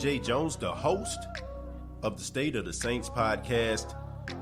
TJ Jones, the host of the State of the Saints podcast.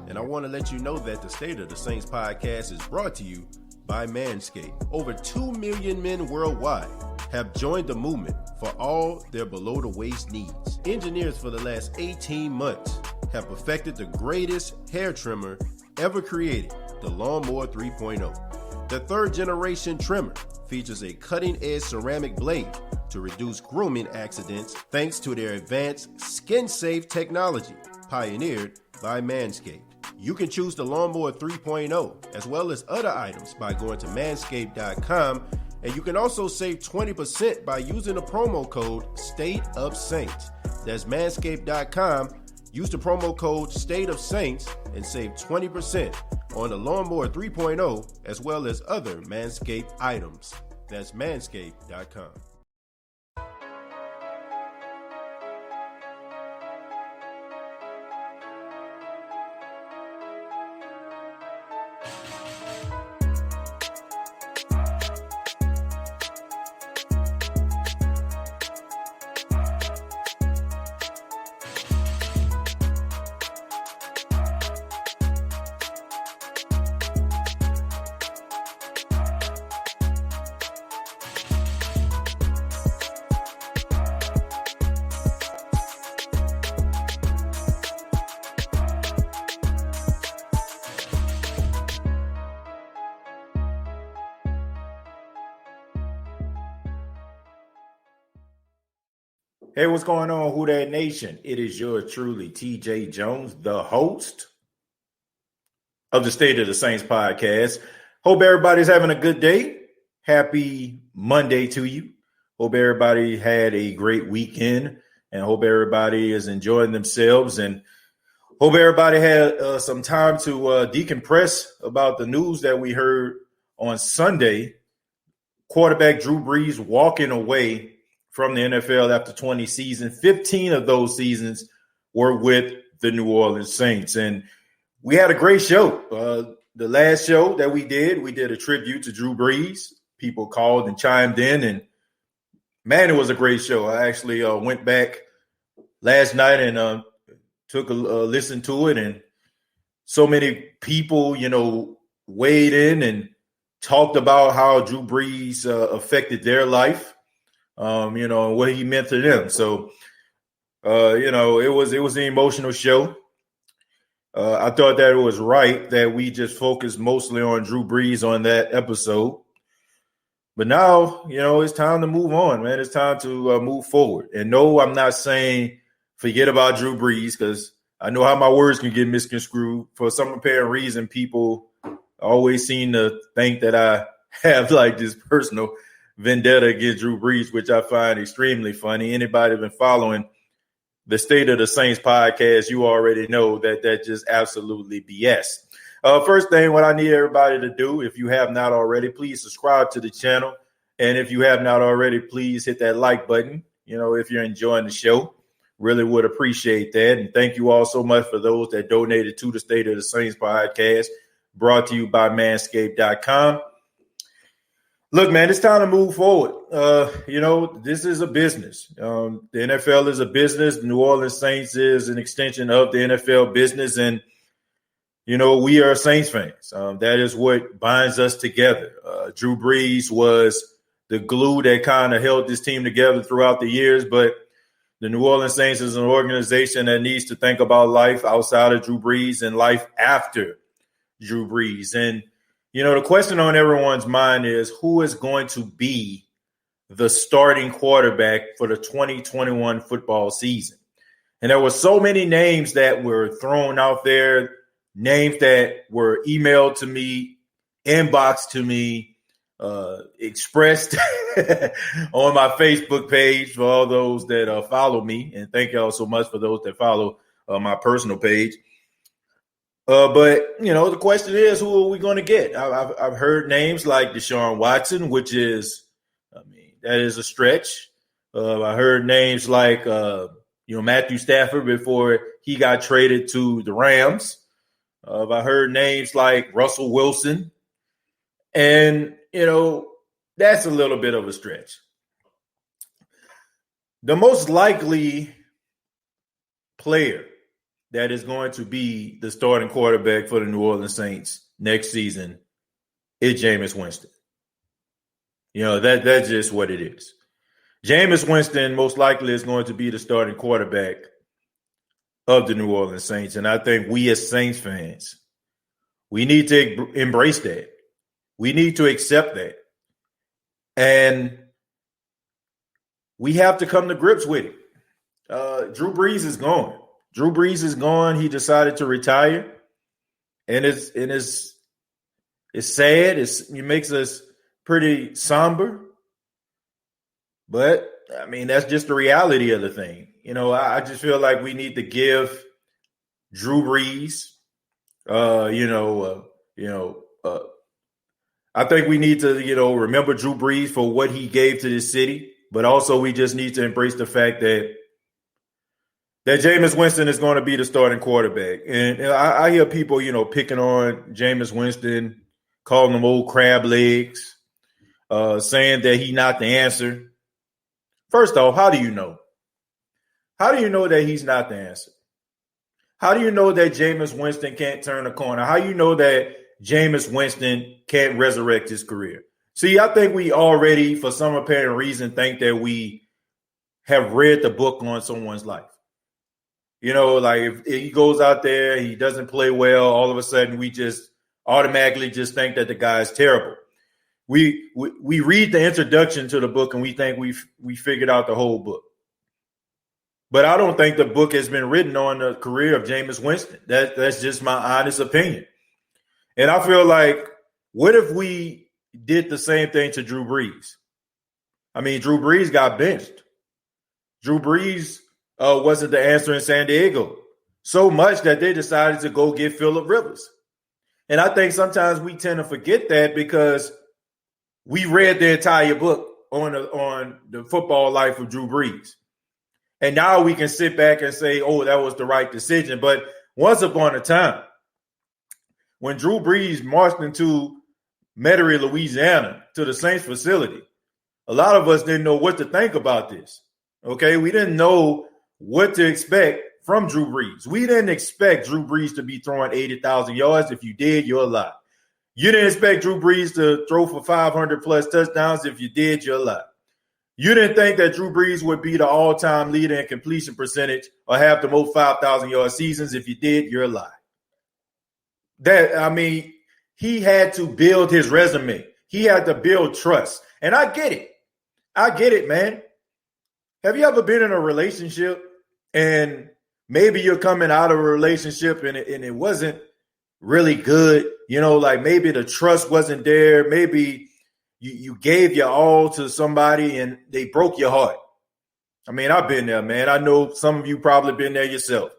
And I want to let you know that the State of the Saints podcast is brought to you by Manscaped. Over 2 million men worldwide have joined the movement for all their below-the-waist needs. Engineers for the last 18 months have perfected the greatest hair trimmer ever created, the Lawnmower 3.0. The third-generation trimmer features a cutting-edge ceramic blade to reduce grooming accidents thanks to their advanced skin-safe technology pioneered by Manscaped. You can choose the Lawnmower 3.0 as well as other items by going to manscaped.com, and you can also save 20% by using the promo code STATEOFSAINTS. That's manscaped.com. Use the promo code STATEOFSAINTS and save 20% on the Lawnmower 3.0 as well as other Manscaped items. That's manscaped.com. Hey, what's going on, Who Dat Nation? It is yours truly, TJ Jones, the host of the State of the Saints podcast. Hope everybody's having a good day. Happy Monday to you. Hope everybody had a great weekend and hope everybody is enjoying themselves and hope everybody had some time to decompress about the news that we heard on Sunday. Quarterback Drew Brees walking away from the NFL after 20 seasons. 15 of those seasons were with the New Orleans Saints. And we had a great show. The last show that we did a tribute to Drew Brees. People called and chimed in. And, man, it was a great show. I actually went back last night and took a listen to it. And so many people, weighed in and talked about how Drew Brees affected their life. What he meant to them. So, it was an emotional show. I thought that it was right that we just focused mostly on Drew Brees on that episode. But now, it's time to move on, man. It's time to move forward. And no, I'm not saying forget about Drew Brees because I know how my words can get misconstrued. For some apparent reason, people always seem to think that I have like this personal vendetta against Drew Brees, which I find extremely funny. Anybody been following the State of the Saints podcast, you already know that just absolutely BS. First thing, what I need everybody to do, if you have not already, please subscribe to the channel. And if you have not already, please hit that like button. If you're enjoying the show, really would appreciate that. And thank you all so much for those that donated to the State of the Saints podcast, brought to you by manscaped.com. Look, man, it's time to move forward. This is a business. The NFL is a business. The New Orleans Saints is an extension of the NFL business. And, we are Saints fans. That is what binds us together. Drew Brees was the glue that kind of held this team together throughout the years. But the New Orleans Saints is an organization that needs to think about life outside of Drew Brees and life after Drew Brees. And the question on everyone's mind is who is going to be the starting quarterback for the 2021 football season? And there were so many names that were thrown out there, names that were emailed to me, inboxed to me, expressed on my Facebook page for all those that follow me. And thank y'all so much for those that follow my personal page. But the question is, who are we going to get? I've heard names like Deshaun Watson, which is, that is a stretch. I heard names like, Matthew Stafford before he got traded to the Rams. I heard names like Russell Wilson. And, that's a little bit of a stretch. The most likely player that is going to be the starting quarterback for the New Orleans Saints next season is Jameis Winston. That's just what it is. Jameis Winston most likely is going to be the starting quarterback of the New Orleans Saints. And I think we as Saints fans, we need to embrace that. We need to accept that. And we have to come to grips with it. Drew Brees is gone. Drew Brees is gone. He decided to retire. And it's sad. It makes us pretty somber. But, I mean, that's just the reality of the thing. I just feel like we need to give Drew Brees, I think we need to, remember Drew Brees for what he gave to this city. But also we just need to embrace the fact that Jameis Winston is going to be the starting quarterback. And I hear people, picking on Jameis Winston, calling him old crab legs, saying that he's not the answer. First off, how do you know? How do you know that he's not the answer? How do you know that Jameis Winston can't turn a corner? How do you know that Jameis Winston can't resurrect his career? See, I think we already, for some apparent reason, think that we have read the book on someone's life. Like if he goes out there, he doesn't play well, all of a sudden we just automatically just think that the guy is terrible. We read the introduction to the book and we think we figured out the whole book. But I don't think the book has been written on the career of Jameis Winston. That's just my honest opinion. And I feel like, what if we did the same thing to Drew Brees? I mean, Drew Brees got benched. Drew Brees wasn't the answer in San Diego. So much that they decided to go get Phillip Rivers. And I think sometimes we tend to forget that because we read the entire book on the football life of Drew Brees. And now we can sit back and say, oh, that was the right decision. But once upon a time, when Drew Brees marched into Metairie, Louisiana, to the Saints facility, a lot of us didn't know what to think about this. Okay, we didn't know what to expect from Drew Brees. We didn't expect Drew Brees to be throwing 80,000 yards. If you did, you're a lie. You didn't expect Drew Brees to throw for 500 plus touchdowns. If you did, you're a lie. You didn't think that Drew Brees would be the all-time leader in completion percentage or have the most 5,000-yard seasons. If you did, you're a lie. He had to build his resume. He had to build trust. And I get it. I get it, man. Have you ever been in a relationship and maybe you're coming out of a relationship and it wasn't really good? Like maybe the trust wasn't there. Maybe you gave your all to somebody and they broke your heart. I mean, I've been there, man. I know some of you probably been there yourself.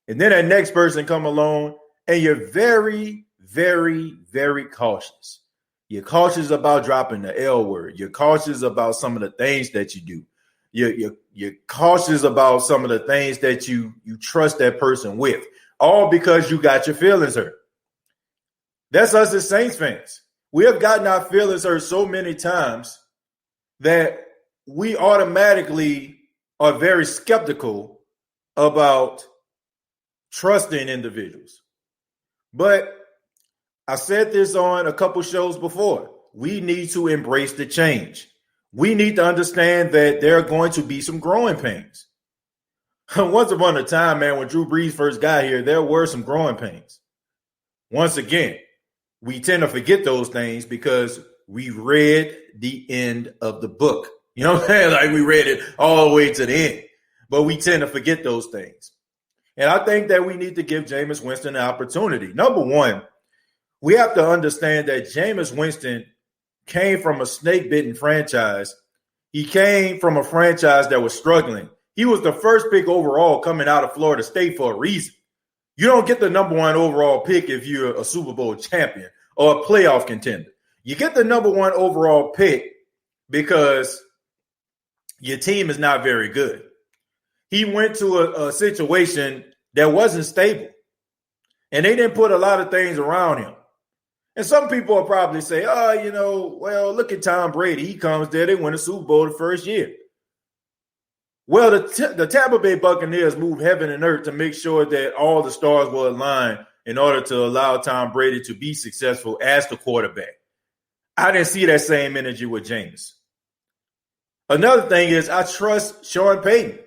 And then that next person come along and you're very, very, very cautious. You're cautious about dropping the L word. You're cautious about some of the things that you do. You're cautious about some of the things that you trust that person with, all because you got your feelings hurt. That's us as Saints fans. We have gotten our feelings hurt so many times that we automatically are very skeptical about trusting individuals. But I said this on a couple shows before. We need to embrace the change. We need to understand that there are going to be some growing pains. Once upon a time, man, when Drew Brees first got here, there were some growing pains. Once again, we tend to forget those things because we read the end of the book. You know what I'm saying? Like we read it all the way to the end. But we tend to forget those things. And I think that we need to give Jameis Winston an opportunity. Number one, we have to understand that Jameis Winston came from a snake-bitten franchise. He came from a franchise that was struggling. He was the first pick overall coming out of Florida State for a reason. You don't get the number one overall pick if you're a Super Bowl champion or a playoff contender. You get the number one overall pick because your team is not very good. He went to a situation that wasn't stable, and they didn't put a lot of things around him. And some people will probably say, well, look at Tom Brady. He comes there, they win a Super Bowl the first year. Well, the Tampa Bay Buccaneers moved heaven and earth to make sure that all the stars were aligned in order to allow Tom Brady to be successful as the quarterback. I didn't see that same energy with Jameis. Another thing is I trust Sean Payton.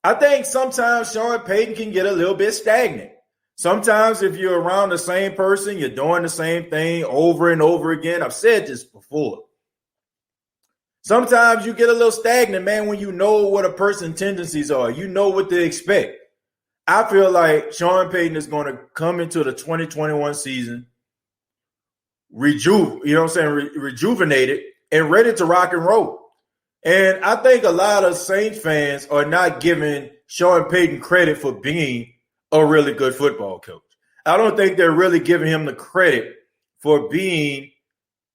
I think sometimes Sean Payton can get a little bit stagnant. Sometimes if you're around the same person, you're doing the same thing over and over again. I've said this before. Sometimes you get a little stagnant, man, when you know what a person's tendencies are. You know what to expect. I feel like Sean Payton is going to come into the 2021 season rejuvenated and ready to rock and roll. And I think a lot of Saints fans are not giving Sean Payton credit for being a really good football coach. I don't think they're really giving him the credit for being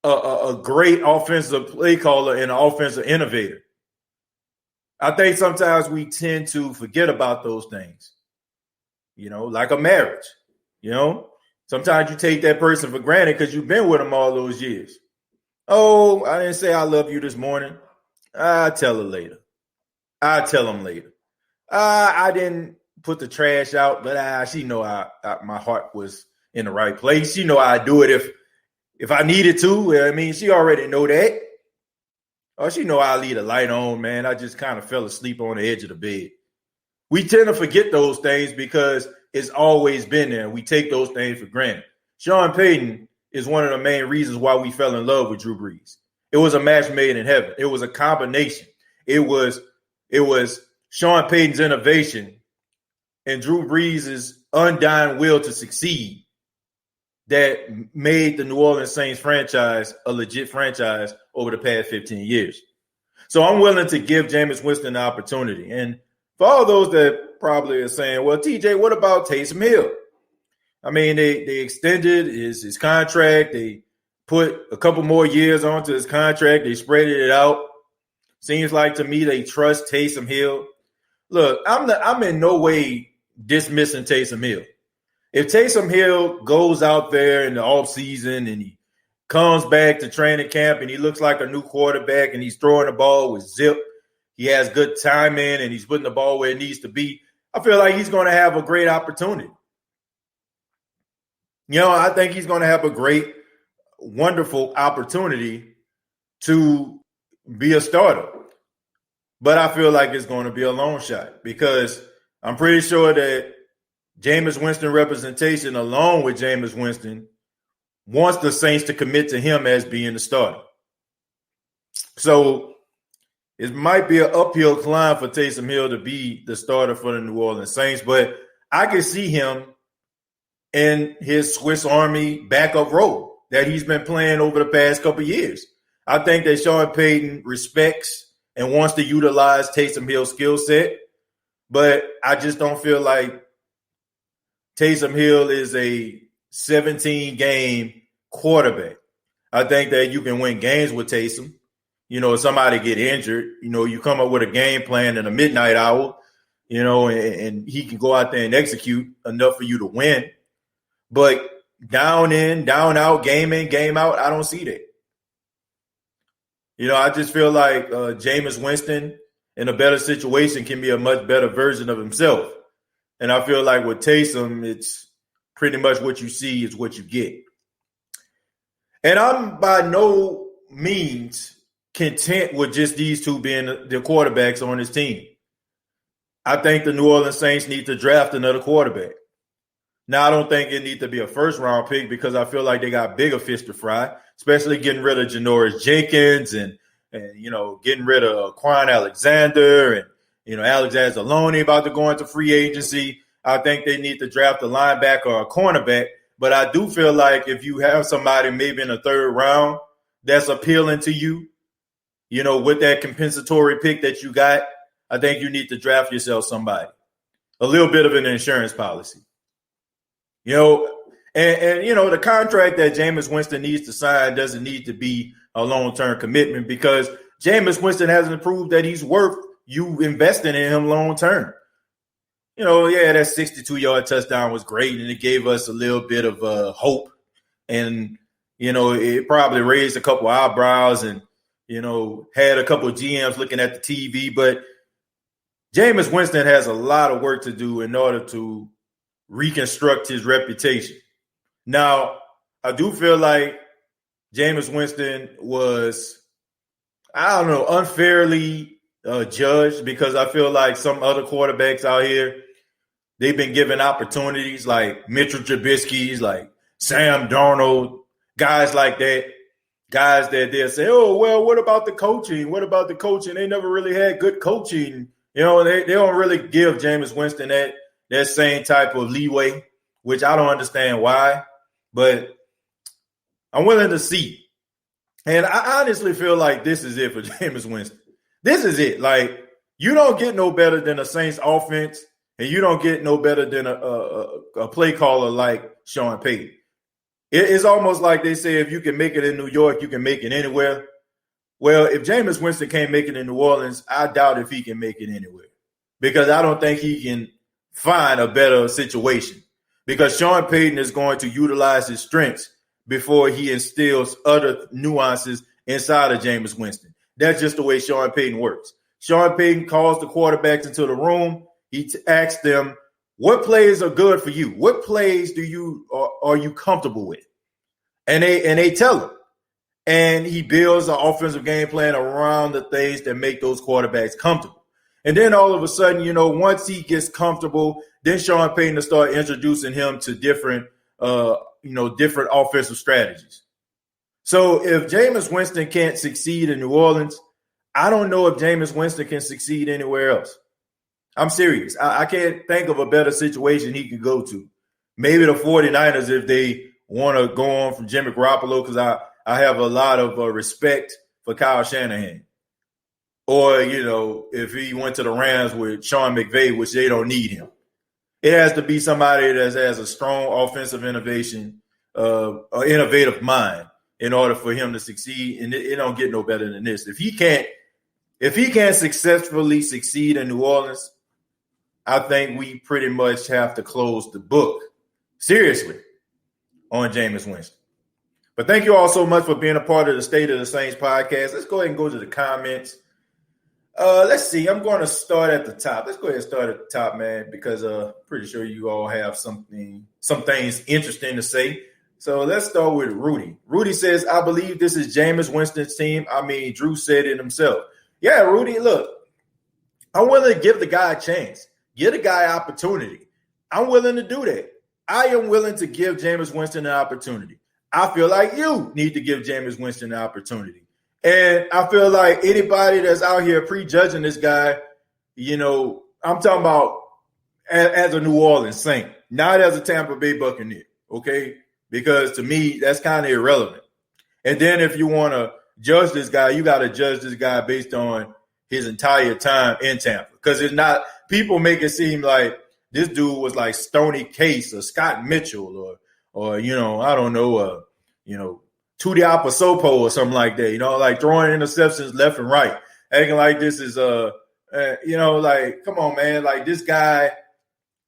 a great offensive play caller and an offensive innovator. I think sometimes we tend to forget about those things, like a marriage. Sometimes you take that person for granted because you've been with them all those years. Oh, I didn't say I love you this morning. I'll tell her later. I'll tell him later. I didn't put the trash out, but she know my heart was in the right place. She know I'd do it if I needed to. I mean, she already know that. Or she know I'll leave the light on, man. I just kind of fell asleep on the edge of the bed. We tend to forget those things because it's always been there. We take those things for granted. Sean Payton is one of the main reasons why we fell in love with Drew Brees. It was a match made in heaven. It was a combination. It was Sean Payton's innovation and Drew Brees' undying will to succeed that made the New Orleans Saints franchise a legit franchise over the past 15 years. So I'm willing to give Jameis Winston the opportunity. And for all those that probably are saying, well, TJ, what about Taysom Hill? I mean, they extended his contract. They put a couple more years onto his contract. They spread it out. Seems like to me they trust Taysom Hill. Look, I'm in no way dismissing Taysom Hill. If Taysom Hill goes out there in the offseason and he comes back to training camp and he looks like a new quarterback and he's throwing the ball with zip, he has good timing and he's putting the ball where it needs to be, I feel like he's going to have a great opportunity. I think he's going to have a great, wonderful opportunity to be a starter. But I feel like it's going to be a long shot because I'm pretty sure that Jameis Winston representation, along with Jameis Winston, wants the Saints to commit to him as being the starter. So it might be an uphill climb for Taysom Hill to be the starter for the New Orleans Saints, but I can see him in his Swiss Army backup role that he's been playing over the past couple of years. I think that Sean Payton respects and wants to utilize Taysom Hill's skill set, but I just don't feel like Taysom Hill is a 17-game quarterback. I think that you can win games with Taysom. If somebody get injured, you come up with a game plan in the midnight hour, and he can go out there and execute enough for you to win. But down in, down out, game in, game out, I don't see that. I just feel like Jameis Winston in a better situation can be a much better version of himself. And I feel like with Taysom, it's pretty much what you see is what you get. And I'm by no means content with just these two being the quarterbacks on his team. I think the New Orleans Saints need to draft another quarterback. Now, I don't think it needs to be a first-round pick because I feel like they got bigger fish to fry, especially getting rid of Janoris Jenkins and getting rid of Quan Alexander and, Alex Anzalone about to go into free agency. I think they need to draft a linebacker or a cornerback. But I do feel like if you have somebody maybe in the third round that's appealing to you, with that compensatory pick that you got, I think you need to draft yourself somebody. A little bit of an insurance policy. And the contract that Jameis Winston needs to sign doesn't need to be a long-term commitment because Jameis Winston hasn't proved that he's worth you investing in him long-term. That 62-yard touchdown was great, and it gave us a little bit of hope. And, it probably raised a couple eyebrows and, had a couple of GMs looking at the TV. But Jameis Winston has a lot of work to do in order to reconstruct his reputation. Now, I do feel like Jameis Winston was, I don't know, unfairly judged, because I feel like some other quarterbacks out here, they've been given opportunities, like Mitchell Trubisky's, like Sam Darnold, guys like that. Guys that they'll say, oh, well, what about the coaching? What about the coaching? They never really had good coaching. You know, they don't really give Jameis Winston that same type of leeway, which I don't understand why. But I'm willing to see. And I honestly feel like this is it for Jameis Winston. This is it. Like, you don't get no better than a Saints offense, and you don't get no better than a play caller like Sean Payton. It's almost like they say, if you can make it in New York, you can make it anywhere. Well, if Jameis Winston can't make it in New Orleans, I doubt if he can make it anywhere, because I don't think he can find a better situation, because Sean Payton is going to utilize his strengths before he instills other nuances inside of Jameis Winston. That's just the way Sean Payton works. Sean Payton calls the quarterbacks into the room. He asks them, what plays are good for you? What plays are you comfortable with? And they tell him. And he builds an offensive game plan around the things that make those quarterbacks comfortable. And then all of a sudden, once he gets comfortable, then Sean Payton will start introducing him to different offensive strategies. So if Jameis Winston can't succeed in New Orleans, I don't know if Jameis Winston can succeed anywhere else. I'm serious. I can't think of a better situation he could go to. Maybe the 49ers, if they want to go on from Jimmy Garoppolo, because I have a lot of respect for Kyle Shanahan. Or, if he went to the Rams with Sean McVay, which they don't need him. It has to be somebody that has a strong offensive innovation, innovative mind in order for him to succeed. And it don't get no better than this. If he can't successfully succeed in New Orleans, I think we pretty much have to close the book, seriously, on Jameis Winston. But thank you all so much for being a part of the State of the Saints podcast. Let's go ahead and go to the comments. Let's see. I'm going to start at the top. Let's go ahead and start at the top, man, because pretty sure you all have some things interesting to say. So let's start with Rudy. Rudy says, I believe this is Jameis Winston's team. I mean, Drew said it himself. Yeah, Rudy, look, I'm willing to give the guy a chance. Give the guy opportunity. I'm willing to do that. I am willing to give Jameis Winston an opportunity. I feel like you need to give Jameis Winston an opportunity. And I feel like anybody that's out here prejudging this guy, I'm talking about as a New Orleans Saint, not as a Tampa Bay Buccaneer, okay? Because to me, that's kind of irrelevant. And then if you want to judge this guy, you got to judge this guy based on his entire time in Tampa. Because it's not – people make it seem like this dude was like Stoney Case or Scott Mitchell or I don't know, Tuti Apasopo or something like that, like throwing interceptions left and right, acting like this is, like, come on, man. Like, this guy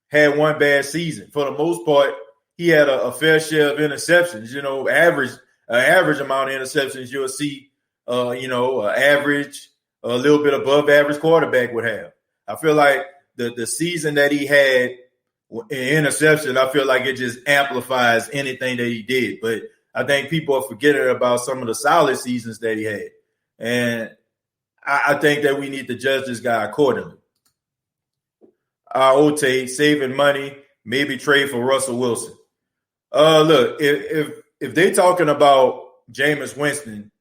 had one bad season. For the most part, he had a fair share of interceptions, average amount of interceptions you'll see, average, a little bit above average quarterback would have. I feel like the season that he had in interception, I feel like it just amplifies anything that he did. But I think people are forgetting about some of the solid seasons that he had. And I think that we need to judge this guy accordingly. Ote, saving money, maybe trade for Russell Wilson. Look, if they're talking about Jameis Winston,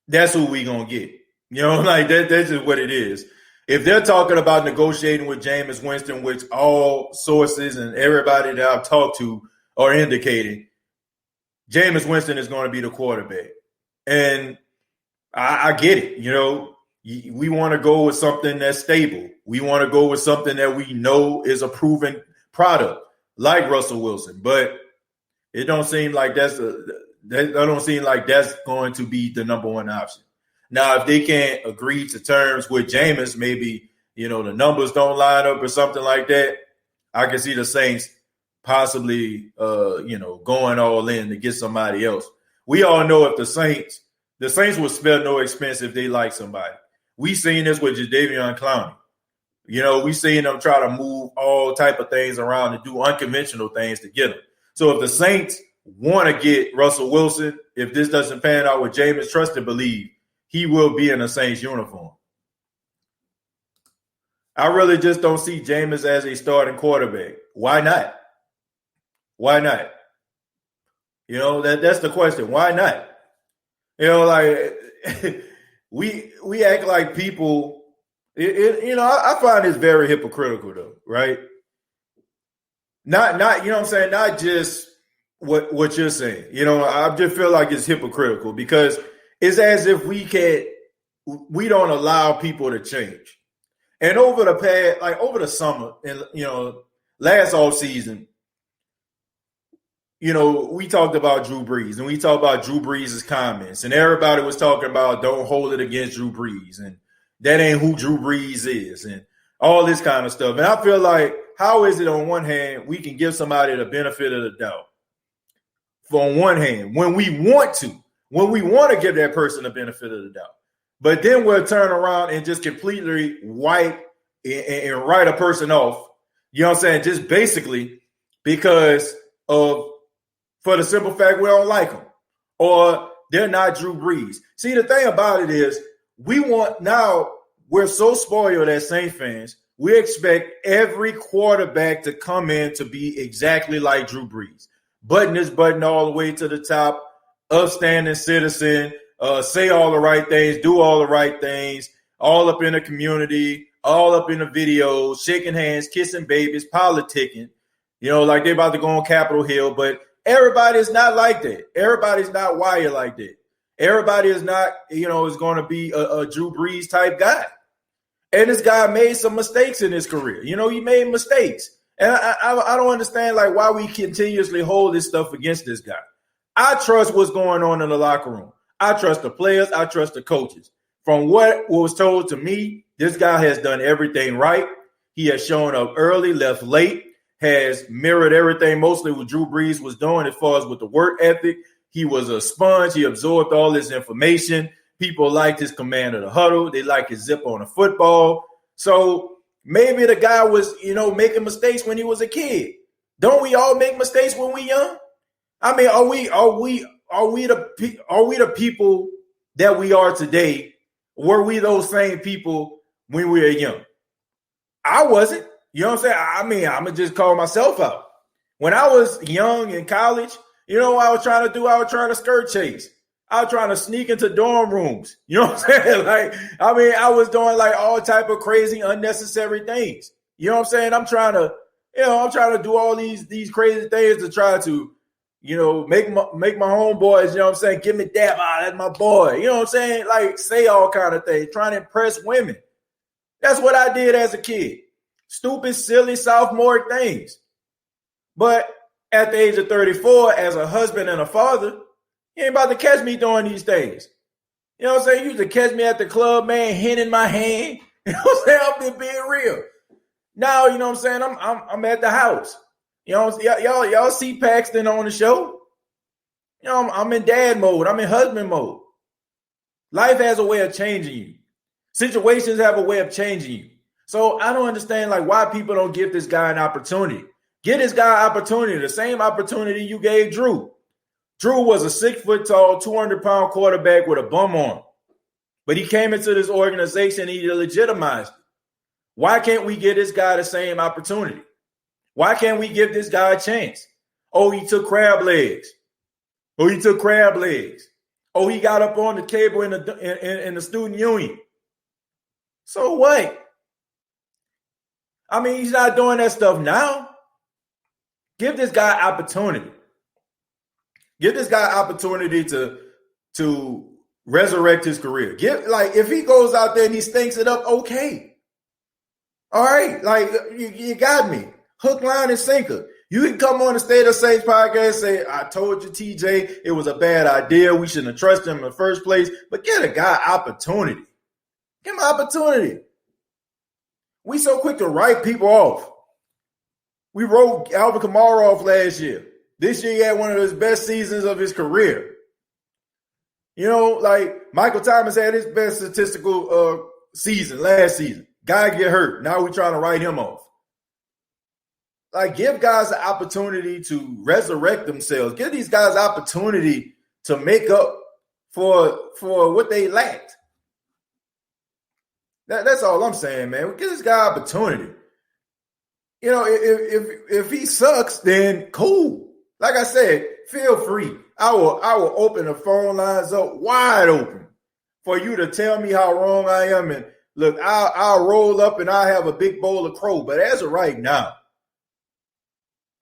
that's who we going to get. That's just what it is. If they're talking about negotiating with Jameis Winston, which all sources and everybody that I've talked to are indicating, Jameis Winston is going to be the quarterback. And I get it. We want to go with something that's stable. We want to go with something that we know is a proven product, like Russell Wilson. But it don't seem like that's going to be the number one option. Now, if they can't agree to terms with Jameis, maybe, the numbers don't line up or something like that, I can see the Saints possibly, going all in to get somebody else. We all know if the Saints will spare no expense if they like somebody. We seen this with Jadeveon Clowney. You know, we seen them try to move all type of things around and do unconventional things to get him. So if the Saints want to get Russell Wilson, if this doesn't pan out with Jameis, trust and believe, he will be in a Saints uniform. I really just don't see Jameis as a starting quarterback. Why not? Why not? You know, that's the question. Why not? You know, like we act like people. You know, I find this very hypocritical, though, right? Not you know what I'm saying? Not just what you're saying. You know, I just feel like it's hypocritical because it's as if we don't allow people to change. And over the summer and, you know, last off season, you know, we talked about Drew Brees and we talked about Drew Brees' comments and everybody was talking about don't hold it against Drew Brees and that ain't who Drew Brees is and all this kind of stuff. And I feel like, how is it on one hand we can give somebody the benefit of the doubt? On one hand, when we want to give that person the benefit of the doubt. But then we'll turn around and just completely wipe and write a person off, you know what I'm saying, just basically because for the simple fact we don't like them or they're not Drew Brees. See, the thing about it is we're so spoiled as Saints fans, we expect every quarterback to come in to be exactly like Drew Brees. Button his button all the way to the top, upstanding citizen, say all the right things, do all the right things, all up in the community, all up in the videos, shaking hands, kissing babies, politicking, you know, like they about to go on Capitol Hill. But everybody is not like that. Everybody's not wired like that. Everybody is not, you know, is going to be a Drew Brees type guy. And this guy made some mistakes in his career. You know, he made mistakes. And I don't understand, like, why we continuously hold this stuff against this guy. I trust what's going on in the locker room. I trust the players. I trust the coaches. From what was told to me, this guy has done everything right. He has shown up early, left late, has mirrored everything mostly what Drew Brees was doing as far as with the work ethic. He was a sponge. He absorbed all this information. People liked his command of the huddle. They liked his zip on the football. So maybe the guy was, you know, making mistakes when he was a kid. Don't we all make mistakes when we young? I mean, are we the people that we are today? Were we those same people when we were young? I wasn't. You know what I'm saying? I mean, I'm going to just call myself out. When I was young in college, you know what I was trying to do? I was trying to skirt chase. I was trying to sneak into dorm rooms. You know what I'm saying? Like, I mean, I was doing like all type of crazy, unnecessary things. You know what I'm saying? I'm trying to do all these crazy things to try to, you know, make my homeboys, you know what I'm saying, give me that, that's my boy. You know what I'm saying? Like, say all kind of things, trying to impress women. That's what I did as a kid. Stupid, silly, sophomore things. But at the age of 34, as a husband and a father, you ain't about to catch me doing these things. You know what I'm saying? You used to catch me at the club, man, hand in my hand. You know what I'm saying? I'm just being real. Now, you know what I'm saying? I'm at the house. You know, y'all see Paxton on the show. You know, I'm in dad mode. I'm in husband mode. Life has a way of changing you. Situations have a way of changing you. So I don't understand, like, why people don't give this guy an opportunity. Give this guy an opportunity, the same opportunity you gave Drew. Drew was a 6-foot-tall, 200-pound quarterback with a bum arm. But he came into this organization and he legitimized it. Why can't we give this guy the same opportunity? Why can't we give this guy a chance? Oh, he took crab legs. Oh, he took crab legs. Oh, he got up on the table in the student union. So what? I mean, he's not doing that stuff now. Give this guy opportunity. Give this guy opportunity to resurrect his career. If he goes out there and he stinks it up, okay. All right, like, you got me. Hook, line, and sinker. You can come on the State of Saints podcast and say, I told you, TJ, it was a bad idea. We shouldn't have trusted him in the first place. But get a guy opportunity. Give him opportunity. We so quick to write people off. We wrote Alvin Kamara off last year. This year he had one of his best seasons of his career. You know, like Michael Thomas had his best statistical season last season. Guy get hurt. Now we trying to write him off. Like, give guys an opportunity to resurrect themselves. Give these guys opportunity to make up for what they lacked. That's all I'm saying, man. Give this guy opportunity. You know, if he sucks, then cool. Like I said, feel free. I will open the phone lines up wide open for you to tell me how wrong I am. And look, I'll roll up and I'll have a big bowl of crow. But as of right now,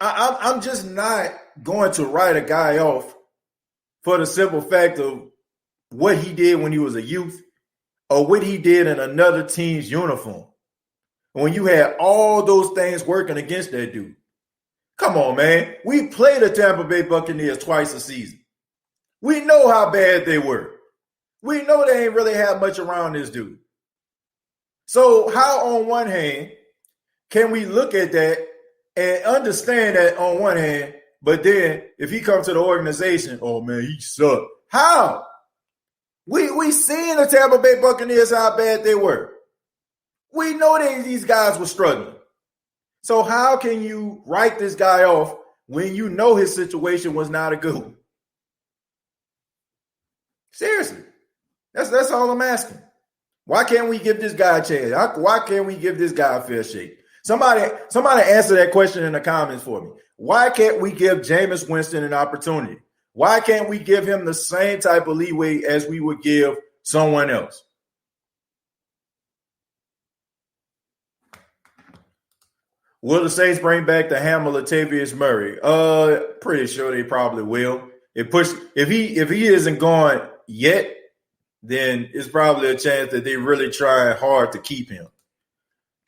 I'm just not going to write a guy off for the simple fact of what he did when he was a youth or what he did in another team's uniform. When you had all those things working against that dude. Come on, man. We play the Tampa Bay Buccaneers twice a season. We know how bad they were. We know they ain't really had much around this dude. So how, on one hand, can we look at that and understand that on one hand, but then if he comes to the organization, oh, man, he sucked. How? We seen the Tampa Bay Buccaneers how bad they were. We know these guys were struggling. So how can you write this guy off when you know his situation was not a good one? Seriously. That's all I'm asking. Why can't we give this guy a chance? Why can't we give this guy a fair shake? Somebody answer that question in the comments for me. Why can't we give Jameis Winston an opportunity? Why can't we give him the same type of leeway as we would give someone else? Will the Saints bring back the hammer Latavius Murray? Pretty sure they probably will. If he isn't gone yet, then it's probably a chance that they really try hard to keep him.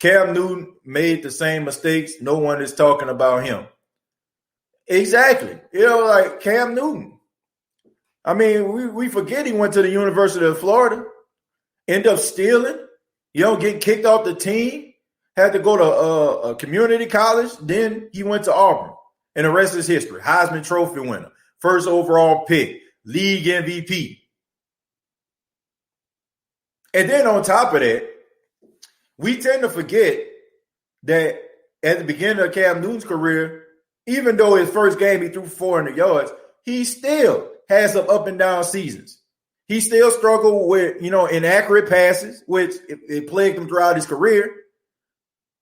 Cam Newton made the same mistakes. No one is talking about him. Exactly. You know, like Cam Newton. I mean, we forget he went to the University of Florida, end up stealing, getting kicked off the team, had to go to a community college. Then he went to Auburn, and the rest is history. Heisman Trophy winner, first overall pick, league MVP. And then on top of that, we tend to forget that at the beginning of Cam Newton's career, even though his first game he threw 400 yards, he still has some up and down seasons. He still struggled with, inaccurate passes, which it plagued him throughout his career.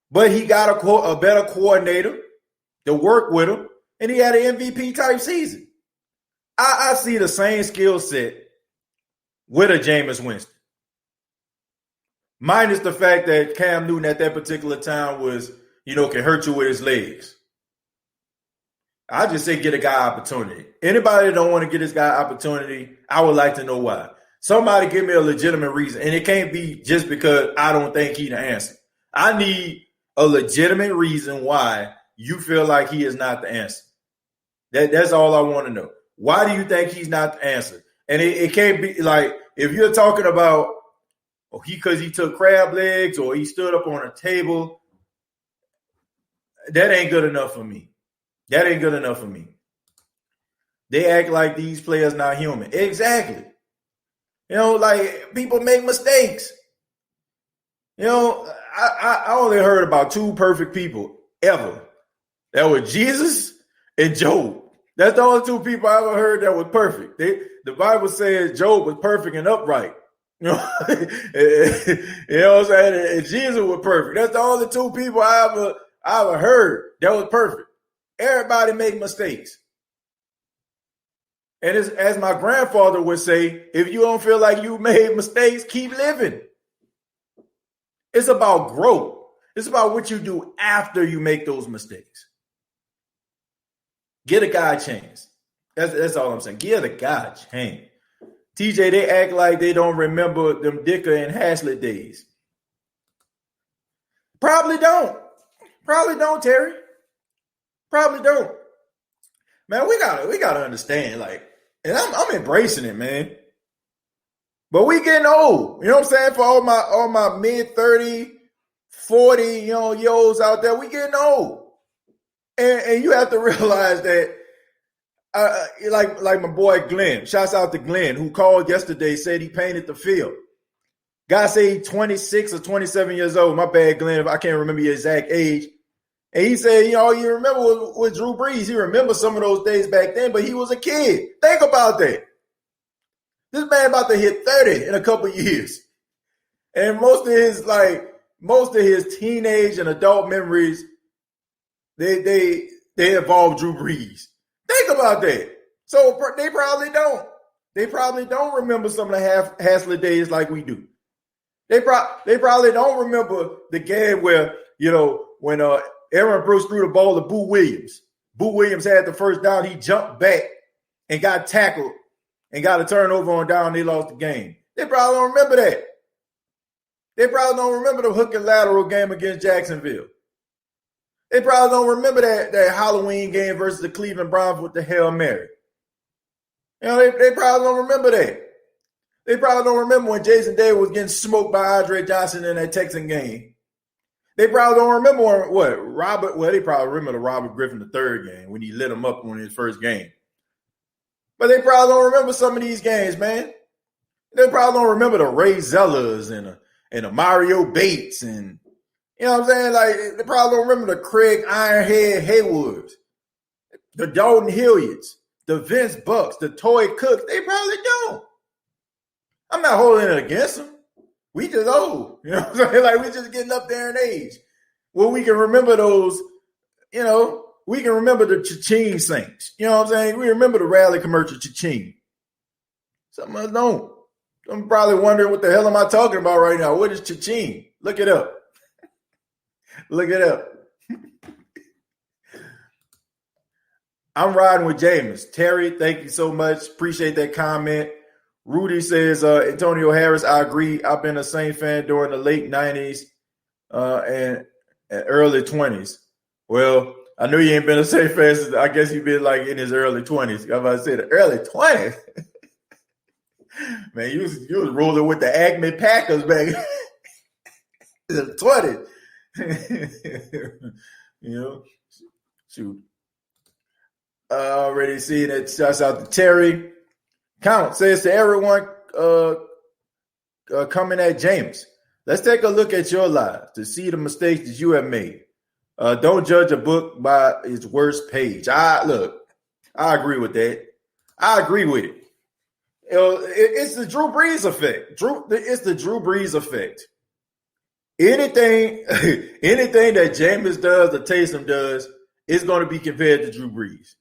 But he got a better coordinator to work with him, and he had an MVP type season. I see the same skill set with a Jameis Winston. Minus the fact that Cam Newton at that particular time was, can hurt you with his legs. I just say get a guy opportunity. Anybody that don't want to get this guy opportunity, I would like to know why. Somebody give me a legitimate reason. And it can't be just because I don't think he the answer. I need a legitimate reason why you feel like he is not the answer. That's all I want to know. Why do you think he's not the answer? And it can't be like if you're talking about because he took crab legs or he stood up on a table, that ain't good enough for me. That ain't good enough for me. They act like these players not human. Exactly. Like people make mistakes. I only heard about two perfect people ever. That were Jesus and Job. That's the only two people I ever heard that was perfect. The Bible says Job was perfect and upright. You know what I'm saying? And Jesus was perfect. That's the only two people I ever heard that was perfect. Everybody make mistakes. And as my grandfather would say, if you don't feel like you made mistakes, keep living. It's about growth. It's about what you do after you make those mistakes. Get a guy a chance. That's all I'm saying. Give a guy a chance. TJ, they act like they don't remember them Dicker and Haslett days. Probably don't. Probably don't, Terry. Probably don't. Man, we gotta understand, and I'm embracing it, man. But we getting old. You know what I'm saying? For all my mid-30, 40, years out there, we getting old. And you have to realize that like my boy Glenn, shouts out to Glenn, who called yesterday, said he painted the field. Guy say 26 or 27 years old. My bad, Glenn. I can't remember your exact age. And he said, you remember with Drew Brees. He remembers some of those days back then, but he was a kid. Think about that. This man about to hit 30 in a couple years. And most of his teenage and adult memories, they involve Drew Brees. Think about that. So they probably don't. They probably don't remember some of the Haslett days like we do. They probably don't remember the game where, when Aaron Brooks threw the ball to Boo Williams. Boo Williams had the first down. He jumped back and got tackled and got a turnover on down. They lost the game. They probably don't remember that. They probably don't remember the hook and lateral game against Jacksonville. They probably don't remember that Halloween game versus the Cleveland Browns with the Hail Mary. They probably don't remember that. They probably don't remember when Jason Day was getting smoked by Andre Johnson in that Texan game. They probably don't remember they probably remember the Robert Griffin III game when he lit him up on his first game. But they probably don't remember some of these games, man. They probably don't remember the Ray Zellas and the Mario Bates and, you know what I'm saying? Like, they probably don't remember the Craig Ironhead Haywoods, the Dalton Hilliards, the Vince Bucks, the Toy Cooks. They probably don't. I'm not holding it against them. We just old. You know what I'm saying? Like, we just getting up there in age. Well, we can remember those, we can remember the Cha-Ching Saints. You know what I'm saying? We remember the rally commercial Cha-Ching. Some of us don't. I'm probably wondering what the hell am I talking about right now? What is Cha-Ching? Look it up. Look it up. I'm riding with Jameis. Terry, thank you so much. Appreciate that comment. Rudy says, Antonio Harris, I agree. I've been a Saint fan during the late 90s and early 20s. Well, I know you ain't been a Saint fan since, I guess you've been like in his early 20s. I'm about to say the early 20s. Man, you was rolling with the Acme Packers back in the 20s. Shoot. Already seeing that. Shouts out to Terry. Count says to everyone coming at James, let's take a look at your lives to see the mistakes that you have made. Don't judge a book by its worst page. I agree with that. I agree with it. It's the Drew Brees effect. It's the Drew Brees effect. Anything that Jameis does or Taysom does is going to be compared to Drew Brees.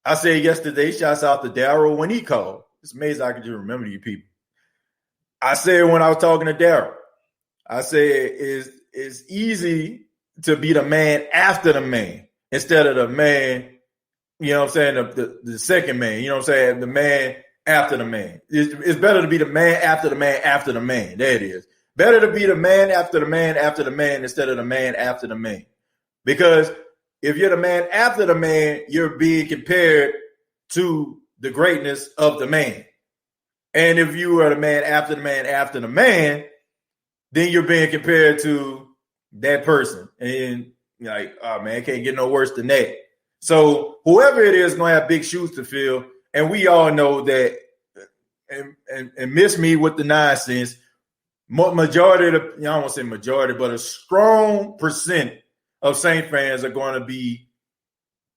I said yesterday, shouts out to Darryl when he called. It's amazing I can just remember you people. I said when I was talking to Darryl, I said it's easy to be the man after the man instead of the man, you know what I'm saying, the second man, you know what I'm saying, the man after the man. It's better to be the man after the man after the man. There it is. Better to be the man after the man after the man instead of the man after the man. Because if you're the man after the man, you're being compared to the greatness of the man. And if you are the man after the man after the man, then you're being compared to that person. And you're like, oh man, it can't get no worse than that. So whoever it is going to have big shoes to fill. And we all know that, and miss me with the nonsense, majority of the, I don't want to say majority, but a strong percent of Saint fans are going to be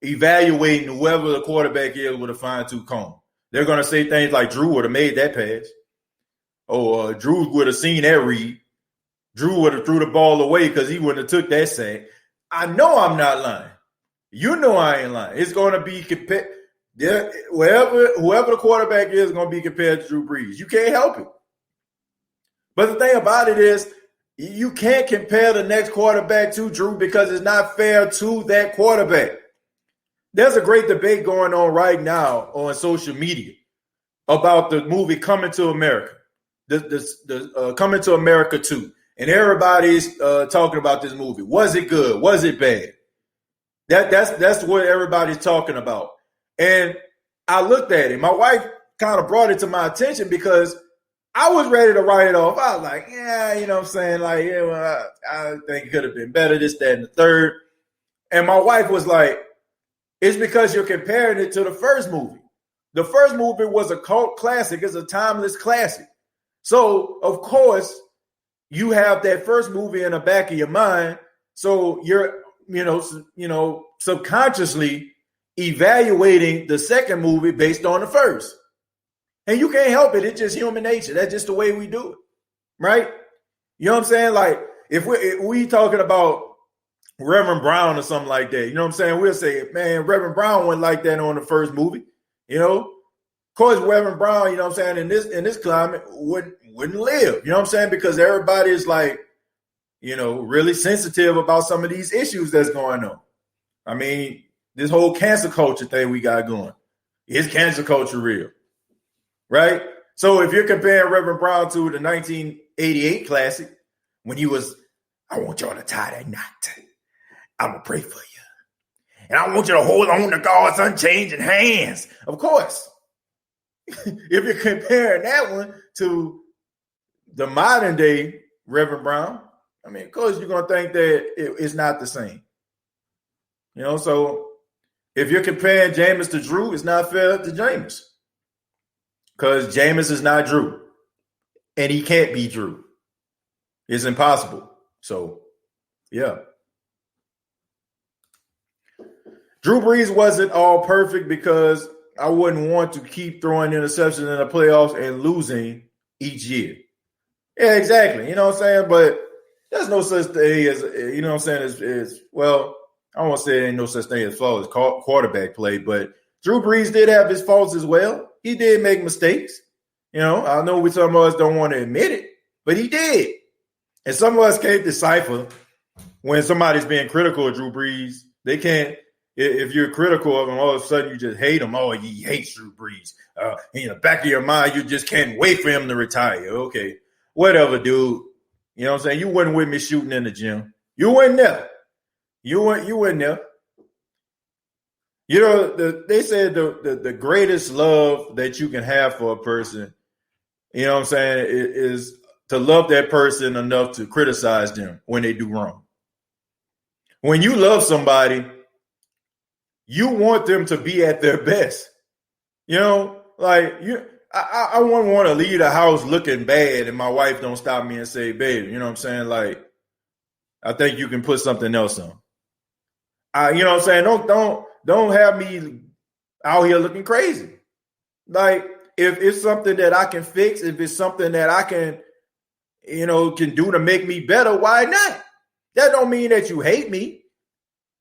evaluating whoever the quarterback is with a fine-tooth comb. They're going to say things like Drew would have made that pass. Or Drew would have seen that read. Drew would have threw the ball away because he wouldn't have took that sack. I know I'm not lying. You know I ain't lying. It's going to be compared. Whoever the quarterback is going to be compared to Drew Brees. You can't help it. But the thing about it is, you can't compare the next quarterback to Drew because it's not fair to that quarterback. There's a great debate going on right now on social media about the movie Coming to America, the Coming to America 2. And everybody's talking about this movie. Was it good? Was it bad? That's what everybody's talking about. And I looked at it. My wife kind of brought it to my attention because I was ready to write it off. I was like, yeah, you know what I'm saying? Like, yeah, well, I think it could have been better, this, that, and the third. And my wife was like, it's because you're comparing it to the first movie. The first movie was a cult classic. It's a timeless classic. So, of course, you have that first movie in the back of your mind. So you're, subconsciously evaluating the second movie based on the first. And you can't help it. It's just human nature. That's just the way we do it. Right? You know what I'm saying? Like, if we talking about Reverend Brown or something like that, you know what I'm saying? We'll say, man, Reverend Brown wasn't like that on the first movie. Of course, Reverend Brown, you know what I'm saying, in this climate wouldn't live. You know what I'm saying? Because everybody is like, really sensitive about some of these issues that's going on. I mean, this whole cancer culture thing we got going. Is cancer culture real? Right? So if you're comparing Reverend Brown to the 1988 classic, when he was, I want y'all to tie that knot. I'm going to pray for you. And I want you to hold on to God's unchanging hands. Of course. If you're comparing that one to the modern day Reverend Brown, I mean, of course, you're going to think that it's not the same. So if you're comparing Jameis to Drew, it's not fair to Jameis. Because Jameis is not Drew. And he can't be Drew. It's impossible. So, yeah. Drew Brees wasn't all perfect because I wouldn't want to keep throwing interceptions in the playoffs and losing each year. Yeah, exactly. You know what I'm saying? But there's no such thing as, you know what I'm saying, well, I don't want to say there ain't no such thing as flawless quarterback play, but Drew Brees did have his faults as well. He did make mistakes. I know some of us don't want to admit it, but he did. And some of us can't decipher when somebody's being critical of Drew Brees. They can't. If you're critical of him, all of a sudden you just hate him. Oh, he hates Drew Brees. In the back of your mind, you just can't wait for him to retire. Okay, whatever, dude. You know what I'm saying? You wasn't with me shooting in the gym. You weren't there. You weren't there. They said the greatest love that you can have for a person, you know what I'm saying, is to love that person enough to criticize them when they do wrong. When you love somebody, you want them to be at their best. I wouldn't want to leave the house looking bad and my wife don't stop me and say, babe, you know what I'm saying? Like, I think you can put something else on. You know what I'm saying? Don't have me out here looking crazy. Like, if it's something that I can fix, if it's something that I can do to make me better, why not? That don't mean that you hate me.